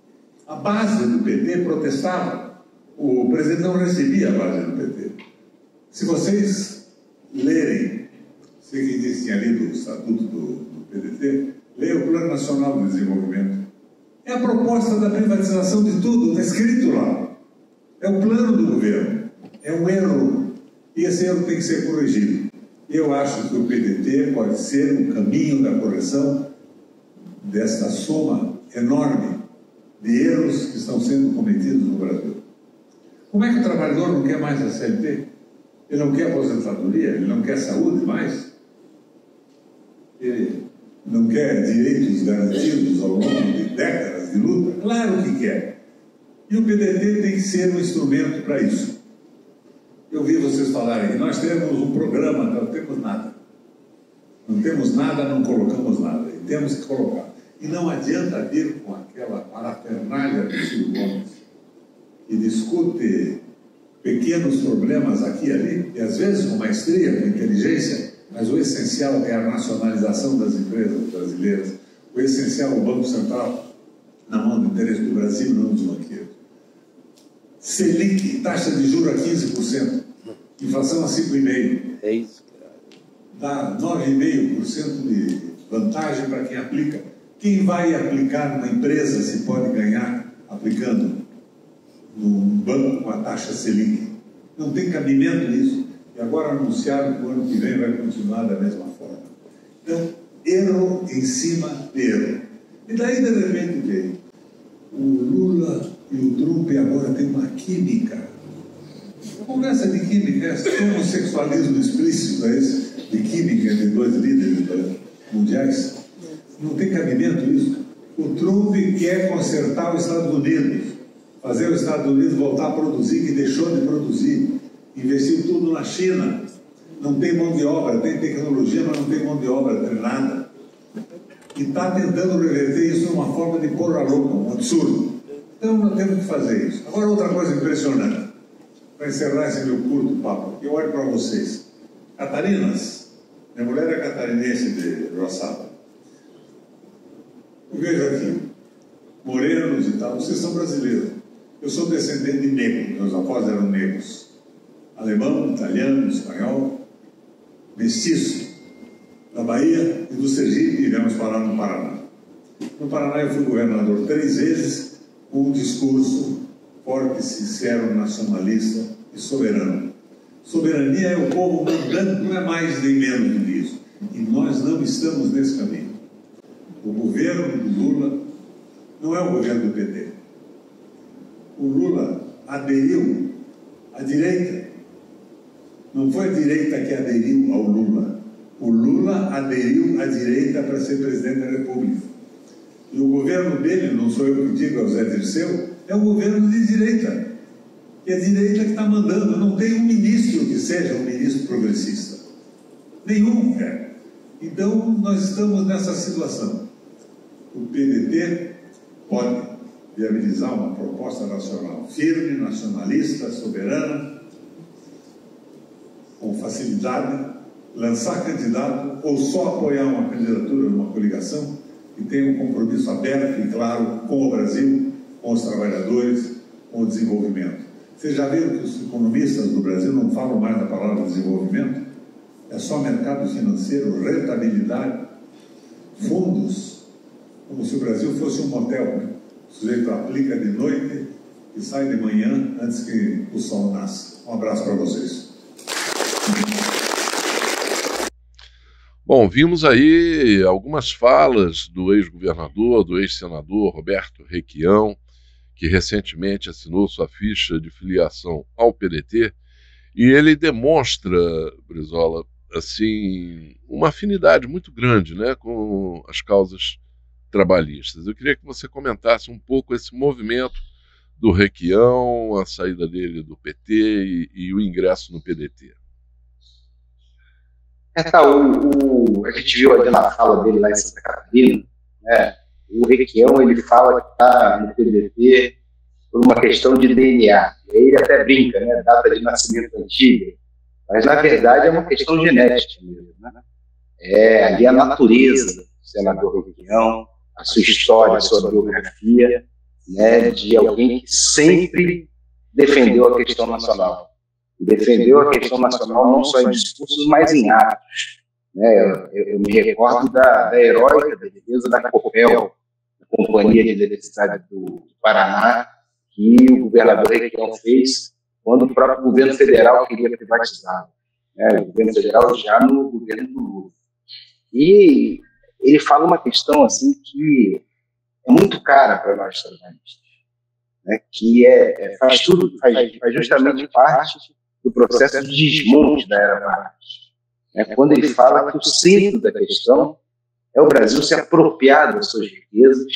A base do PT protestava. O presidente não recebia a base do PT. Se vocês lerem, sei que disse que tinha lido o estatuto do PDT, leia o Plano Nacional de Desenvolvimento. É a proposta da privatização de tudo, está escrito lá. É o plano do governo. É um erro. E esse erro tem que ser corrigido. Eu acho que o PDT pode ser um caminho da correção desta soma enorme de erros que estão sendo cometidos no Brasil. Como é que o trabalhador não quer mais a CLT? Ele não quer aposentadoria? Ele não quer saúde mais? Ele não quer direitos garantidos ao longo de décadas de luta? Claro que quer. E o PDT tem que ser um instrumento para isso. Eu vi vocês falarem que nós temos um programa, não temos nada. Não temos nada, não colocamos nada. E temos que colocar. E não adianta vir com aquela parafernália do Ciro Gomes, que discute pequenos problemas aqui e ali, e às vezes com maestria, com inteligência, mas o essencial é a nacionalização das empresas brasileiras. O essencial é o Banco Central na mão do interesse do Brasil, não dos banqueiros. Selic, taxa de juros a 15%, inflação a 5,5%. É isso. Dá 9,5% de vantagem para quem aplica. Quem vai aplicar numa empresa se pode ganhar aplicando num banco com a taxa Selic? Não tem cabimento nisso. E agora anunciaram que o ano que vem vai continuar da mesma forma. Então, erro em cima de erro. E daí, de repente, veio o Lula e o Trump agora tem uma química. Conversa de química, é homossexualismo explícito, é esse? De química de dois líderes mundiais. Não tem cabimento isso. O Trump quer consertar os Estados Unidos, fazer os Estados Unidos voltar a produzir, que deixou de produzir. Investiu tudo na China. Não tem mão de obra, tem tecnologia, mas não tem mão de obra treinada. E está tentando reverter isso numa forma de porra louca, um absurdo. Então nós temos que fazer isso. Agora outra coisa impressionante, para encerrar esse meu curto papo, eu olho para vocês. Catarinas, minha mulher é catarinense de Roçada. Eu vejo aqui, morenos e tal, vocês são brasileiros. Eu sou descendente de negro, meus avós eram negros. Alemão, italiano, espanhol, mestiço. Da Bahia e do Sergipe, e viemos parar no Paraná. No Paraná eu fui governador 3 vezes, com um discurso forte, sincero, nacionalista e soberano. Soberania é o povo mandando, não é mais nem menos do que isso. E nós não estamos nesse caminho. O governo do Lula não é o governo do PT. O Lula aderiu à direita. Não foi a direita que aderiu ao Lula. O Lula aderiu à direita para ser presidente da República. E o governo dele, não sou eu que digo, é o Zé Dirceu, é um governo de direita. E a direita que está mandando. Não tem um ministro que seja um ministro progressista. Nenhum, cara. Então, nós estamos nessa situação. O PDT pode viabilizar uma proposta nacional firme, nacionalista, soberana, com facilidade, lançar candidato ou só apoiar uma candidatura, uma coligação que tenha um compromisso aberto e claro com o Brasil, com os trabalhadores, com o desenvolvimento. Vocês já viram que os economistas do Brasil não falam mais da palavra desenvolvimento? É só mercado financeiro, rentabilidade, fundos, como se o Brasil fosse um motel, né? O sujeito aplica de noite e sai de manhã antes que o sol nasça. Um abraço para vocês. Bom, vimos aí algumas falas do ex-governador, do ex-senador Roberto Requião, que recentemente assinou sua ficha de filiação ao PDT, e ele demonstra, Brizola, assim, uma afinidade muito grande, né, com as causas trabalhistas. Eu queria que você comentasse um pouco esse movimento do Requião, a saída dele do PT e o ingresso no PDT. A gente viu ali na fala dele lá em Santa Catarina, né? O Requião, ele fala que está no PDT por uma questão de DNA. E aí ele até brinca, né? Data de nascimento antiga. Mas, na verdade, é uma questão genética mesmo, né? É ali a natureza do senador Requião, a sua história, a sua biografia, né? De alguém que sempre defendeu a questão nacional. Defendeu a questão nacional não só em discursos, mas em atos. Né? Eu me recordo da heróica defesa da Copel, a Companhia de Eletricidade do Paraná, que o governador Requião fez quando o próprio governo federal queria privatizar. O governo federal já no governo do Lula. E ele fala uma questão assim que é muito cara para nós trabalhistas, né? Que faz justamente parte do processo de desmonte da era Vargas. Quando ele fala que o centro da questão é o Brasil se apropriar das suas riquezas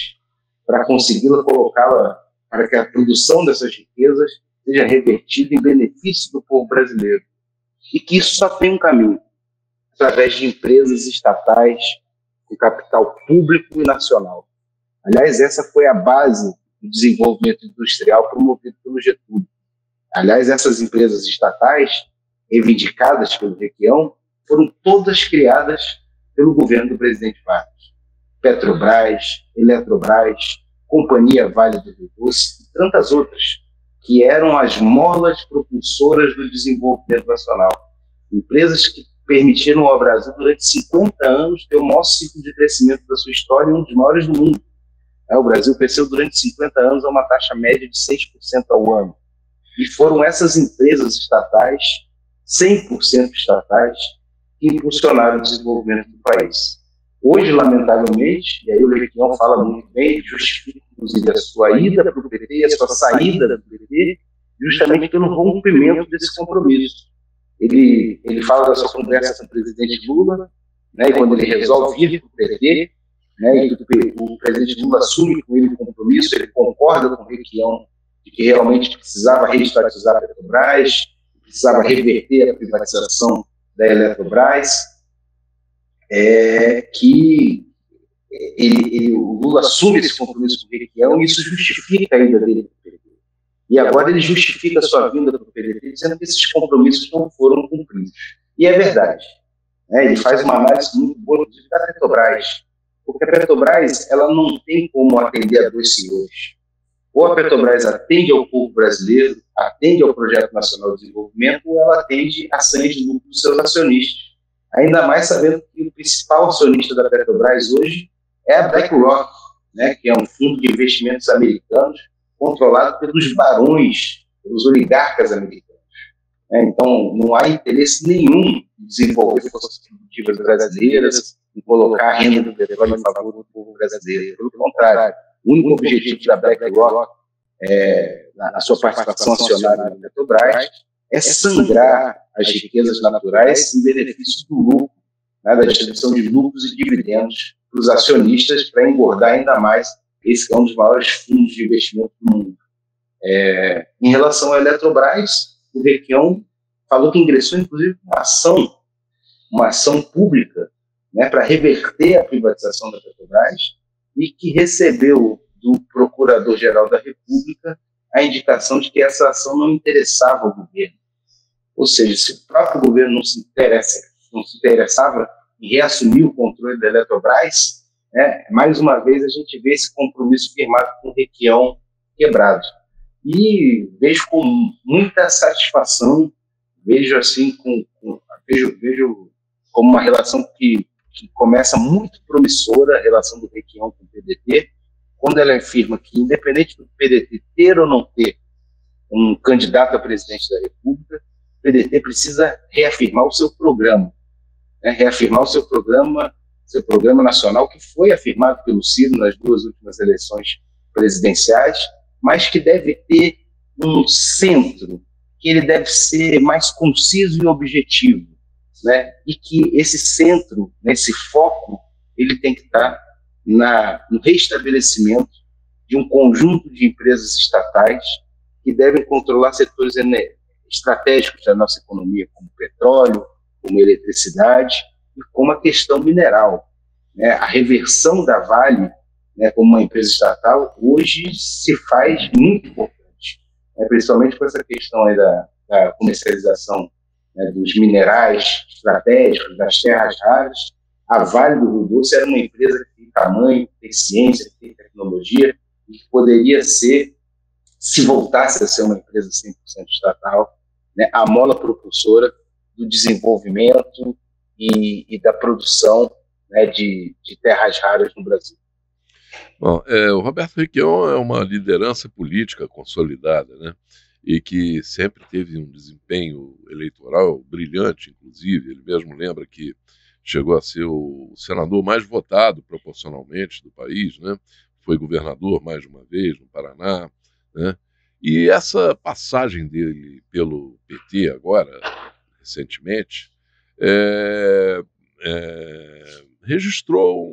para consegui-la colocá-la, para que a produção dessas riquezas seja revertida em benefício do povo brasileiro. E que isso só tem um caminho, através de empresas estatais com capital público e nacional. Aliás, essa foi a base do desenvolvimento industrial promovido pelo Getúlio. Aliás, essas empresas estatais, reivindicadas pelo Requião, foram todas criadas pelo governo do presidente Vargas. Petrobras, Eletrobras, Companhia Vale do Rio Doce e tantas outras, que eram as molas propulsoras do desenvolvimento nacional. Empresas que permitiram ao Brasil, durante 50 anos, ter o maior ciclo de crescimento da sua história e um dos maiores do mundo. O Brasil cresceu durante 50 anos a uma taxa média de 6% ao ano. E foram essas empresas estatais, 100% estatais, que impulsionaram o desenvolvimento do país. Hoje, lamentavelmente, e aí o Requião fala muito bem, justifica inclusive a sua ida para o PT e a sua saída do PT, justamente pelo rompimento desse compromisso. Ele fala da sua conversa com o presidente Lula, né, e quando ele resolve ir para o PT, né, e o presidente Lula assume com ele o compromisso, ele concorda com o Requião de que realmente precisava reestatizar a Petrobras, precisava reverter a privatização da Eletrobras, que o Lula assume esse compromisso com o Requião e isso justifica a ida dele para o PDT. E agora ele justifica a sua vinda para o PDT dizendo que esses compromissos não foram cumpridos. E é verdade. Ele faz uma análise muito boa, inclusive, da Petrobras, porque a Petrobras ela não tem como atender a dois senhores. Ou a Petrobras atende ao povo brasileiro, atende ao Projeto Nacional de Desenvolvimento, ou ela atende a sangue de lucro dos seus acionistas. Ainda mais sabendo que o principal acionista da Petrobras hoje é a BlackRock, que é um fundo de investimentos americanos controlado pelos barões, pelos oligarcas americanos. Então, não há interesse nenhum em desenvolver forças produtivas brasileiras, em colocar a renda do petróleo em favor do povo brasileiro. Pelo contrário, o único objetivo da BlackRock, na sua participação acionária na Petrobras, é sangrar as riquezas naturais em benefício do lucro, da distribuição de lucros e dividendos para os acionistas, para engordar ainda mais esse que é um dos maiores fundos de investimento do mundo. Em relação à Eletrobras, o Requião falou que ingressou, inclusive, uma ação pública, para reverter a privatização da Petrobras e que recebeu do Procurador-Geral da República a indicação de que essa ação não interessava ao governo. Ou seja, se o próprio governo não se interessava em reassumir o controle da Eletrobras, mais uma vez a gente vê esse compromisso firmado com o Requião quebrado. E vejo com muita satisfação, vejo como uma relação que começa muito promissora, a relação do Requião com o PDT, quando ela afirma que, independente do PDT ter ou não ter um candidato a presidente da República, o PDT precisa reafirmar o seu programa, reafirmar o seu programa nacional, que foi afirmado pelo Ciro nas duas últimas eleições presidenciais, mas que deve ter um centro, que ele deve ser mais conciso e objetivo, e que esse centro, esse foco, ele tem que estar no restabelecimento de um conjunto de empresas estatais que devem controlar setores estratégicos da nossa economia, como petróleo, como eletricidade e como a questão mineral. A reversão da Vale, como uma empresa estatal, hoje se faz muito importante, principalmente com essa questão aí da comercialização dos minerais estratégicos, das terras raras. A Vale do Rio Doce era uma empresa que tem tamanho, tem ciência, tem tecnologia, e que poderia ser, se voltasse a ser uma empresa 100% estatal, a mola propulsora do desenvolvimento e da produção de terras raras no Brasil. Bom, o Roberto Requião é uma liderança política consolidada, e que sempre teve um desempenho eleitoral brilhante, inclusive. Ele mesmo lembra que chegou a ser o senador mais votado proporcionalmente do país, foi governador mais de uma vez no Paraná, E essa passagem dele pelo PT agora, recentemente, registrou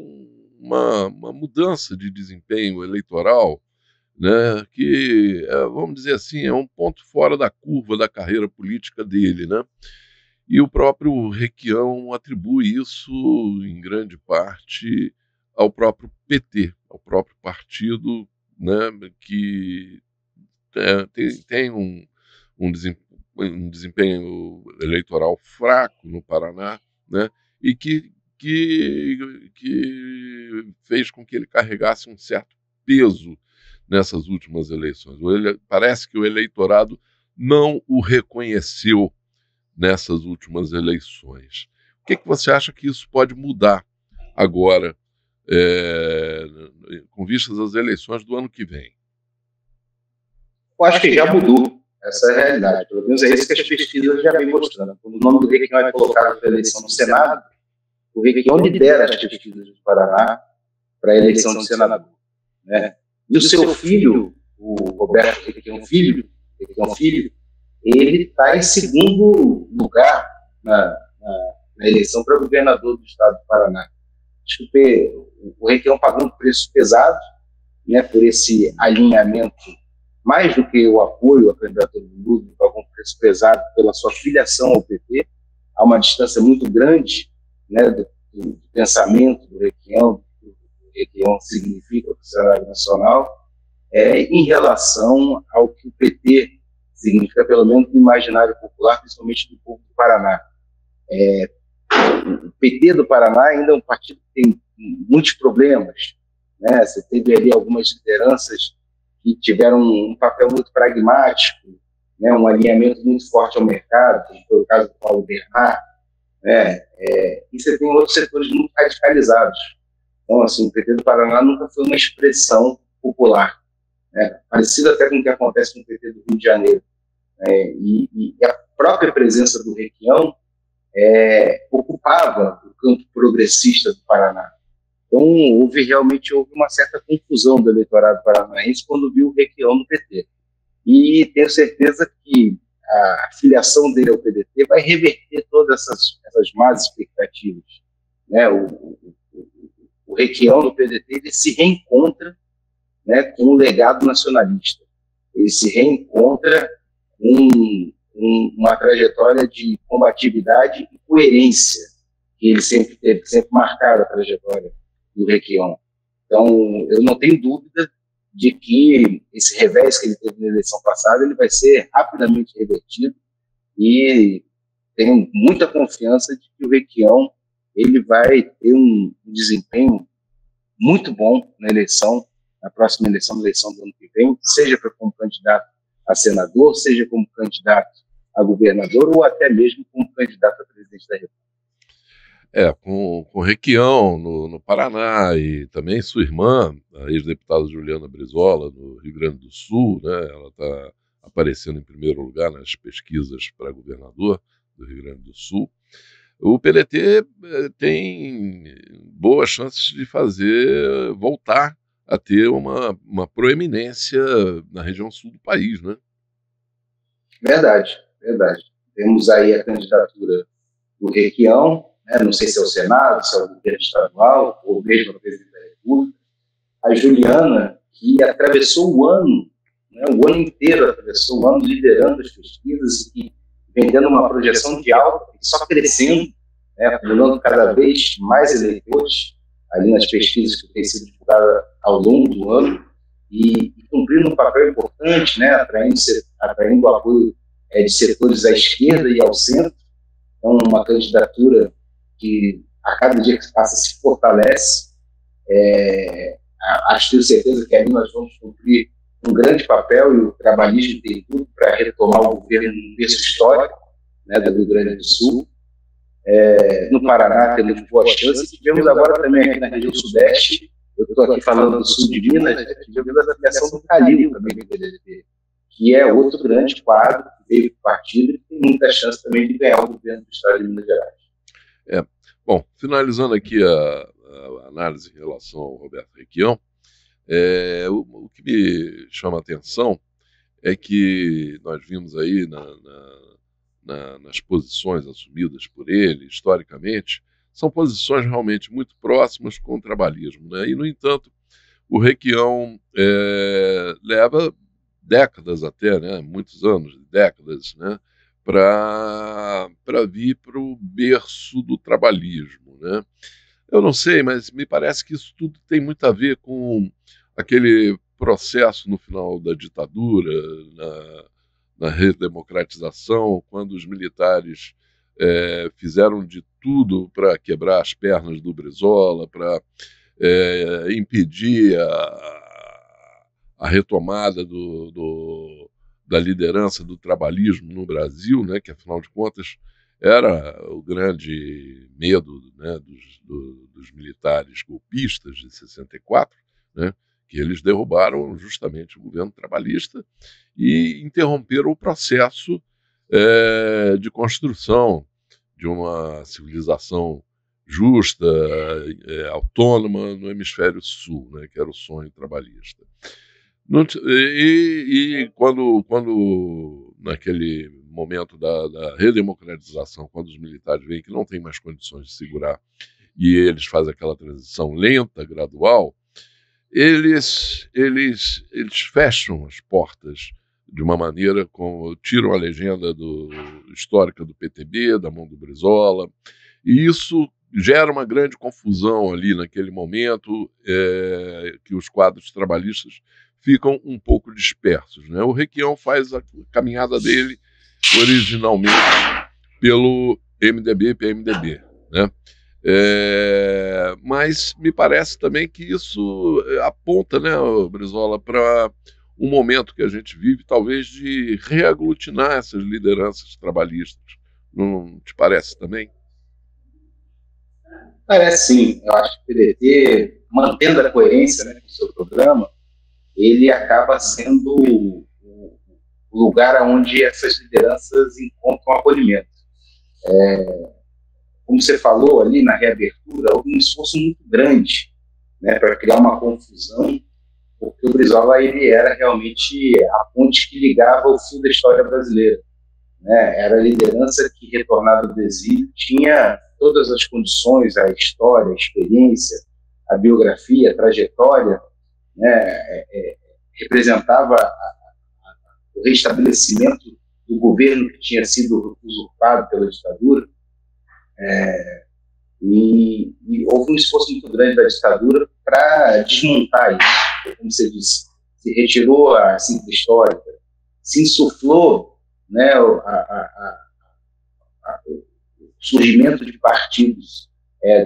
uma mudança de desempenho eleitoral, que, vamos dizer assim, é um ponto fora da curva da carreira política dele, E o próprio Requião atribui isso, em grande parte, ao próprio PT, ao próprio partido, que tem um desempenho eleitoral fraco no Paraná, e que fez com que ele carregasse um certo peso nessas últimas eleições. Parece que o eleitorado não o reconheceu nessas últimas eleições. O que você acha que isso pode mudar agora, com vistas às eleições do ano que vem? Eu acho que já mudou. Essa é a realidade. Pelo menos é isso que as pesquisas já vêm mostrando. Quando o nome do Requião é colocado para a eleição no Senado, o Requião lidera as pesquisas do Paraná para a eleição de senador. E o seu filho, o Roberto Requião Filho, ele está em segundo lugar na eleição para governador do estado do Paraná. Acho que o Requião pagou um preço pesado, por esse alinhamento, mais do que o apoio à candidatura do Lula, pagou um preço pesado pela sua filiação ao PT, há uma distância muito grande, né, do pensamento do Requião, do que o Requião significa para o cenário nacional, em relação ao que o PT significa, pelo menos no imaginário popular, principalmente do povo do Paraná. O PT do Paraná ainda é um partido que tem muitos problemas, né? Você teve ali algumas lideranças que tiveram um papel muito pragmático, né? Um alinhamento muito forte ao mercado, como foi o caso do Paulo Bernard, né? E você tem outros setores muito radicalizados. Então, assim, o PT do Paraná nunca foi uma expressão popular, né? Parecido até com o que acontece com o PT do Rio de Janeiro. E a própria presença do Requião ocupava o campo progressista do Paraná. Então, realmente houve uma certa confusão do eleitorado paranaense quando viu o Requião no PT. E tenho certeza que a filiação dele ao PDT vai reverter todas essas más expectativas, né? O Requião no PDT ele se reencontra, né, com o legado nacionalista. Ele se reencontra com uma trajetória de combatividade e coerência que ele sempre teve, sempre marcaram a trajetória do Requião. Então, eu não tenho dúvida de que esse revés que ele teve na eleição passada ele vai ser rapidamente revertido e tenho muita confiança de que o Requião ele vai ter um desempenho muito bom na próxima eleição do ano que vem, seja como candidato a senador, seja como candidato a governador ou até mesmo como candidato a presidente da República. Com o Requião no Paraná e também sua irmã, a ex-deputada Juliana Brizola, no Rio Grande do Sul, né? Ela está aparecendo em primeiro lugar nas pesquisas para governador do Rio Grande do Sul. O PDT tem boas chances de voltar a ter uma proeminência na região sul do país, né? Verdade. Temos aí a candidatura do Requião, né? Não sei se é o Senado, se é o governo estadual, ou mesmo a presidente da República. A Juliana, que atravessou o ano, né? O ano inteiro atravessou o ano liderando as pesquisas e vendendo uma projeção de alta, só crescendo, né? Acumulando cada vez mais eleitores ali nas pesquisas que têm sido divulgadas ao longo do ano e cumprindo um papel importante, né? Atraindo o apoio de setores à esquerda e ao centro. Então, uma candidatura que a cada dia que passa se fortalece. Tenho certeza que ali nós vamos cumprir um grande papel e o trabalhismo tem tudo para retomar o governo no berço histórico, né, do Rio Grande do Sul. No Paraná temos boas chances. Tivemos agora também aqui na região sudeste, eu estou aqui falando do sul de Minas, tivemos a filiação do Calil também do PDT, que é outro grande quadro que veio do partido e tem muita chance também de ganhar o governo do estado de Minas Gerais. Bom, finalizando aqui a análise em relação ao Roberto Requião, o que me chama a atenção é que nós vimos aí nas posições assumidas por ele, historicamente, são posições realmente muito próximas com o trabalhismo, né? E, no entanto, o Requião leva décadas até, né? Muitos anos, décadas, né? Para vir para o berço do trabalhismo, né? Eu não sei, mas me parece que isso tudo tem muito a ver com aquele processo no final da ditadura, na redemocratização, quando os militares fizeram de tudo para quebrar as pernas do Brizola, para impedir a retomada da liderança do trabalhismo no Brasil, né, que, afinal de contas, era o grande medo, né, dos militares golpistas de 64, né, que eles derrubaram justamente o governo trabalhista e interromperam o processo de construção de uma civilização justa, autônoma no hemisfério sul, né, que era o sonho trabalhista. Quando naquele momento da redemocratização, quando os militares veem que não tem mais condições de segurar e eles fazem aquela transição lenta, gradual, eles fecham as portas de uma maneira como tiram a legenda histórica do PTB, da mão do Brizola, e isso gera uma grande confusão ali naquele momento, que os quadros trabalhistas ficam um pouco dispersos, né? O Requião faz a caminhada dele originalmente pelo MDB e PMDB, né? Mas me parece também que isso aponta, né, Brizola, para um momento que a gente vive, talvez, de reaglutinar essas lideranças trabalhistas. Não te parece também? Parece sim. Eu acho que o PDT, mantendo a coerência, né, do seu programa, ele acaba sendo o lugar onde essas lideranças encontram acolhimento. Como você falou ali na reabertura, houve um esforço muito grande, né, para criar uma confusão, porque o Brizola ele era realmente a ponte que ligava o fio da história brasileira, né? Era a liderança que, retornada do exílio, tinha todas as condições, a história, a experiência, a biografia, a trajetória, né? Representava o restabelecimento do governo que tinha sido usurpado pela ditadura, e houve um esforço muito grande da ditadura para desmontar isso. Como você disse, se retirou a cinta histórica, se insuflou, né, o surgimento de partidos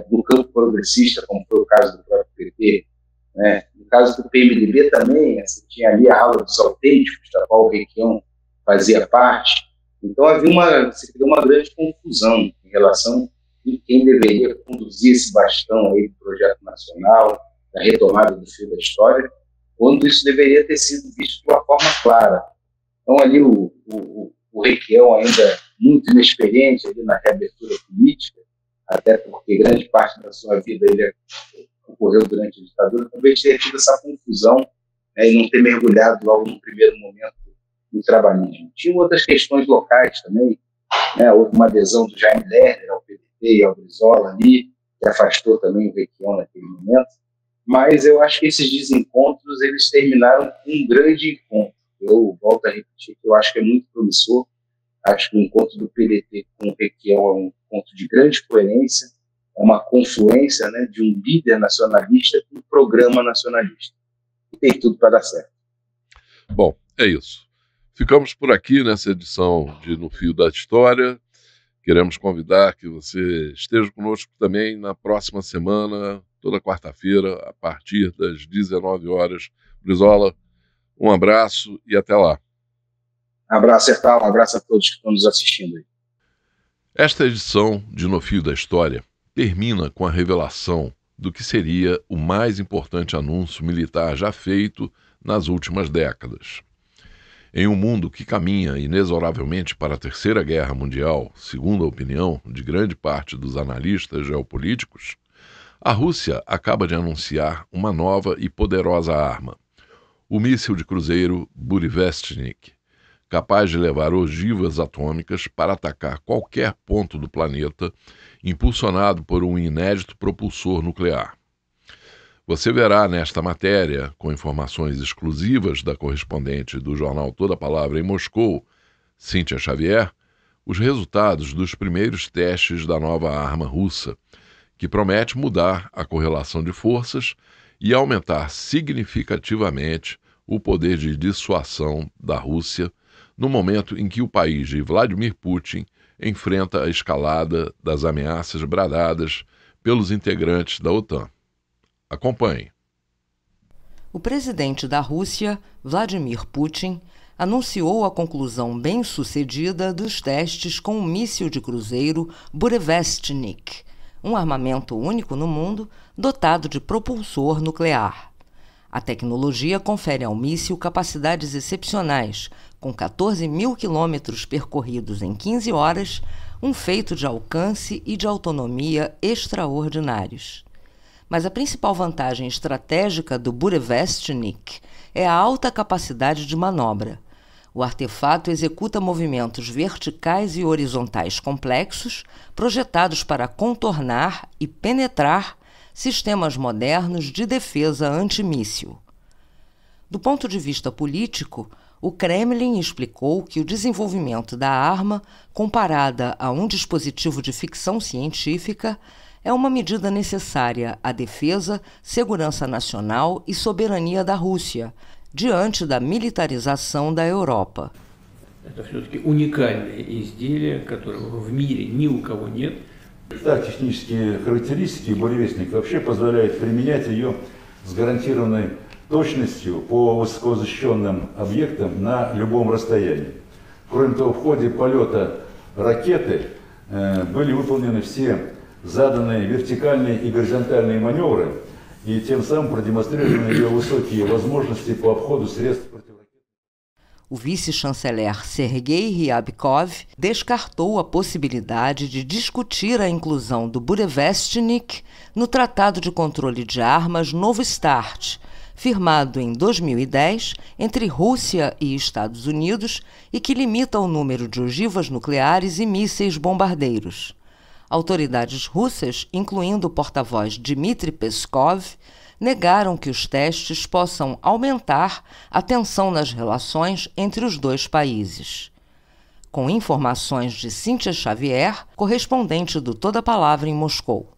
do campo progressista, como foi o caso do próprio PT, né? No caso do PMDB também, você tinha ali a ala dos autênticos, da qual o Requião fazia parte. Então se criou uma grande confusão em relação a quem deveria conduzir esse bastão aí do projeto nacional, da retomada do fio da história, quando isso deveria ter sido visto de uma forma clara. Então ali o Requião, ainda muito inexperiente ali na reabertura política, até porque grande parte da sua vida ele ocorreu durante a ditadura, talvez tenha tido essa confusão, né, e não ter mergulhado logo no primeiro momento no trabalhismo. Tinha outras questões locais também, né? Houve uma adesão do Jaime Lerner ao PDT e ao Brizola ali, que afastou também o Requião naquele momento, mas eu acho que esses desencontros eles terminaram com um grande encontro. Eu volto a repetir que eu acho que é muito promissor. Acho que o encontro do PDT com o Requião é um encontro de grande coerência, é uma confluência, né, de um líder nacionalista com um programa nacionalista. E tem tudo para dar certo. Bom, é isso. Ficamos por aqui nessa edição de No Fio da História. Queremos convidar que você esteja conosco também na próxima semana, toda quarta-feira, a partir das 19 horas. Brizola, um abraço e até lá. Um abraço, Ertal, um abraço a todos que estão nos assistindo aí. Esta edição de No Fio da História termina com a revelação do que seria o mais importante anúncio militar já feito nas últimas décadas. Em um mundo que caminha inexoravelmente para a Terceira Guerra Mundial, segundo a opinião de grande parte dos analistas geopolíticos, a Rússia acaba de anunciar uma nova e poderosa arma, o míssil de cruzeiro Burevestnik, capaz de levar ogivas atômicas para atacar qualquer ponto do planeta, impulsionado por um inédito propulsor nuclear. Você verá nesta matéria, com informações exclusivas da correspondente do jornal Toda Palavra em Moscou, Cíntia Xavier, os resultados dos primeiros testes da nova arma russa, que promete mudar a correlação de forças e aumentar significativamente o poder de dissuasão da Rússia no momento em que o país de Vladimir Putin enfrenta a escalada das ameaças bradadas pelos integrantes da OTAN. Acompanhe. O presidente da Rússia, Vladimir Putin, anunciou a conclusão bem-sucedida dos testes com o míssil de cruzeiro Burevestnik, um armamento único no mundo dotado de propulsor nuclear. A tecnologia confere ao míssil capacidades excepcionais, com 14 mil quilômetros percorridos em 15 horas, um feito de alcance e de autonomia extraordinários. Mas a principal vantagem estratégica do Burevestnik é a alta capacidade de manobra. O artefato executa movimentos verticais e horizontais complexos, projetados para contornar e penetrar sistemas modernos de defesa antimíssil. Do ponto de vista político, O Kremlin explicou que o desenvolvimento da arma, comparada a um dispositivo de ficção científica, é uma medida necessária à defesa, segurança nacional e soberania da Rússia, diante da militarização da Europa. Это все-таки уникальное изделие, которого в мире ни у кого нет. Да, технические характеристики буревестник вообще позволяют применять ее с гарантированной точностью по высокозащищенным объектам на любом расстоянии. Кроме того, в ходе полета ракеты были выполнены все заданные вертикальные и горизонтальные маневры, и тем самым продемонстрированы ее высокие возможности по обходу средств противоракетной. O vice-chanceler Sergei Ryabkov descartou a possibilidade de discutir a inclusão do Burevestnik no Tratado de Controle de Armas Novo START, firmado em 2010 entre Rússia e Estados Unidos e que limita o número de ogivas nucleares e mísseis bombardeiros. Autoridades russas, incluindo o porta-voz Dmitry Peskov, negaram que os testes possam aumentar a tensão nas relações entre os dois países. Com informações de Cíntia Xavier, correspondente do Toda Palavra em Moscou.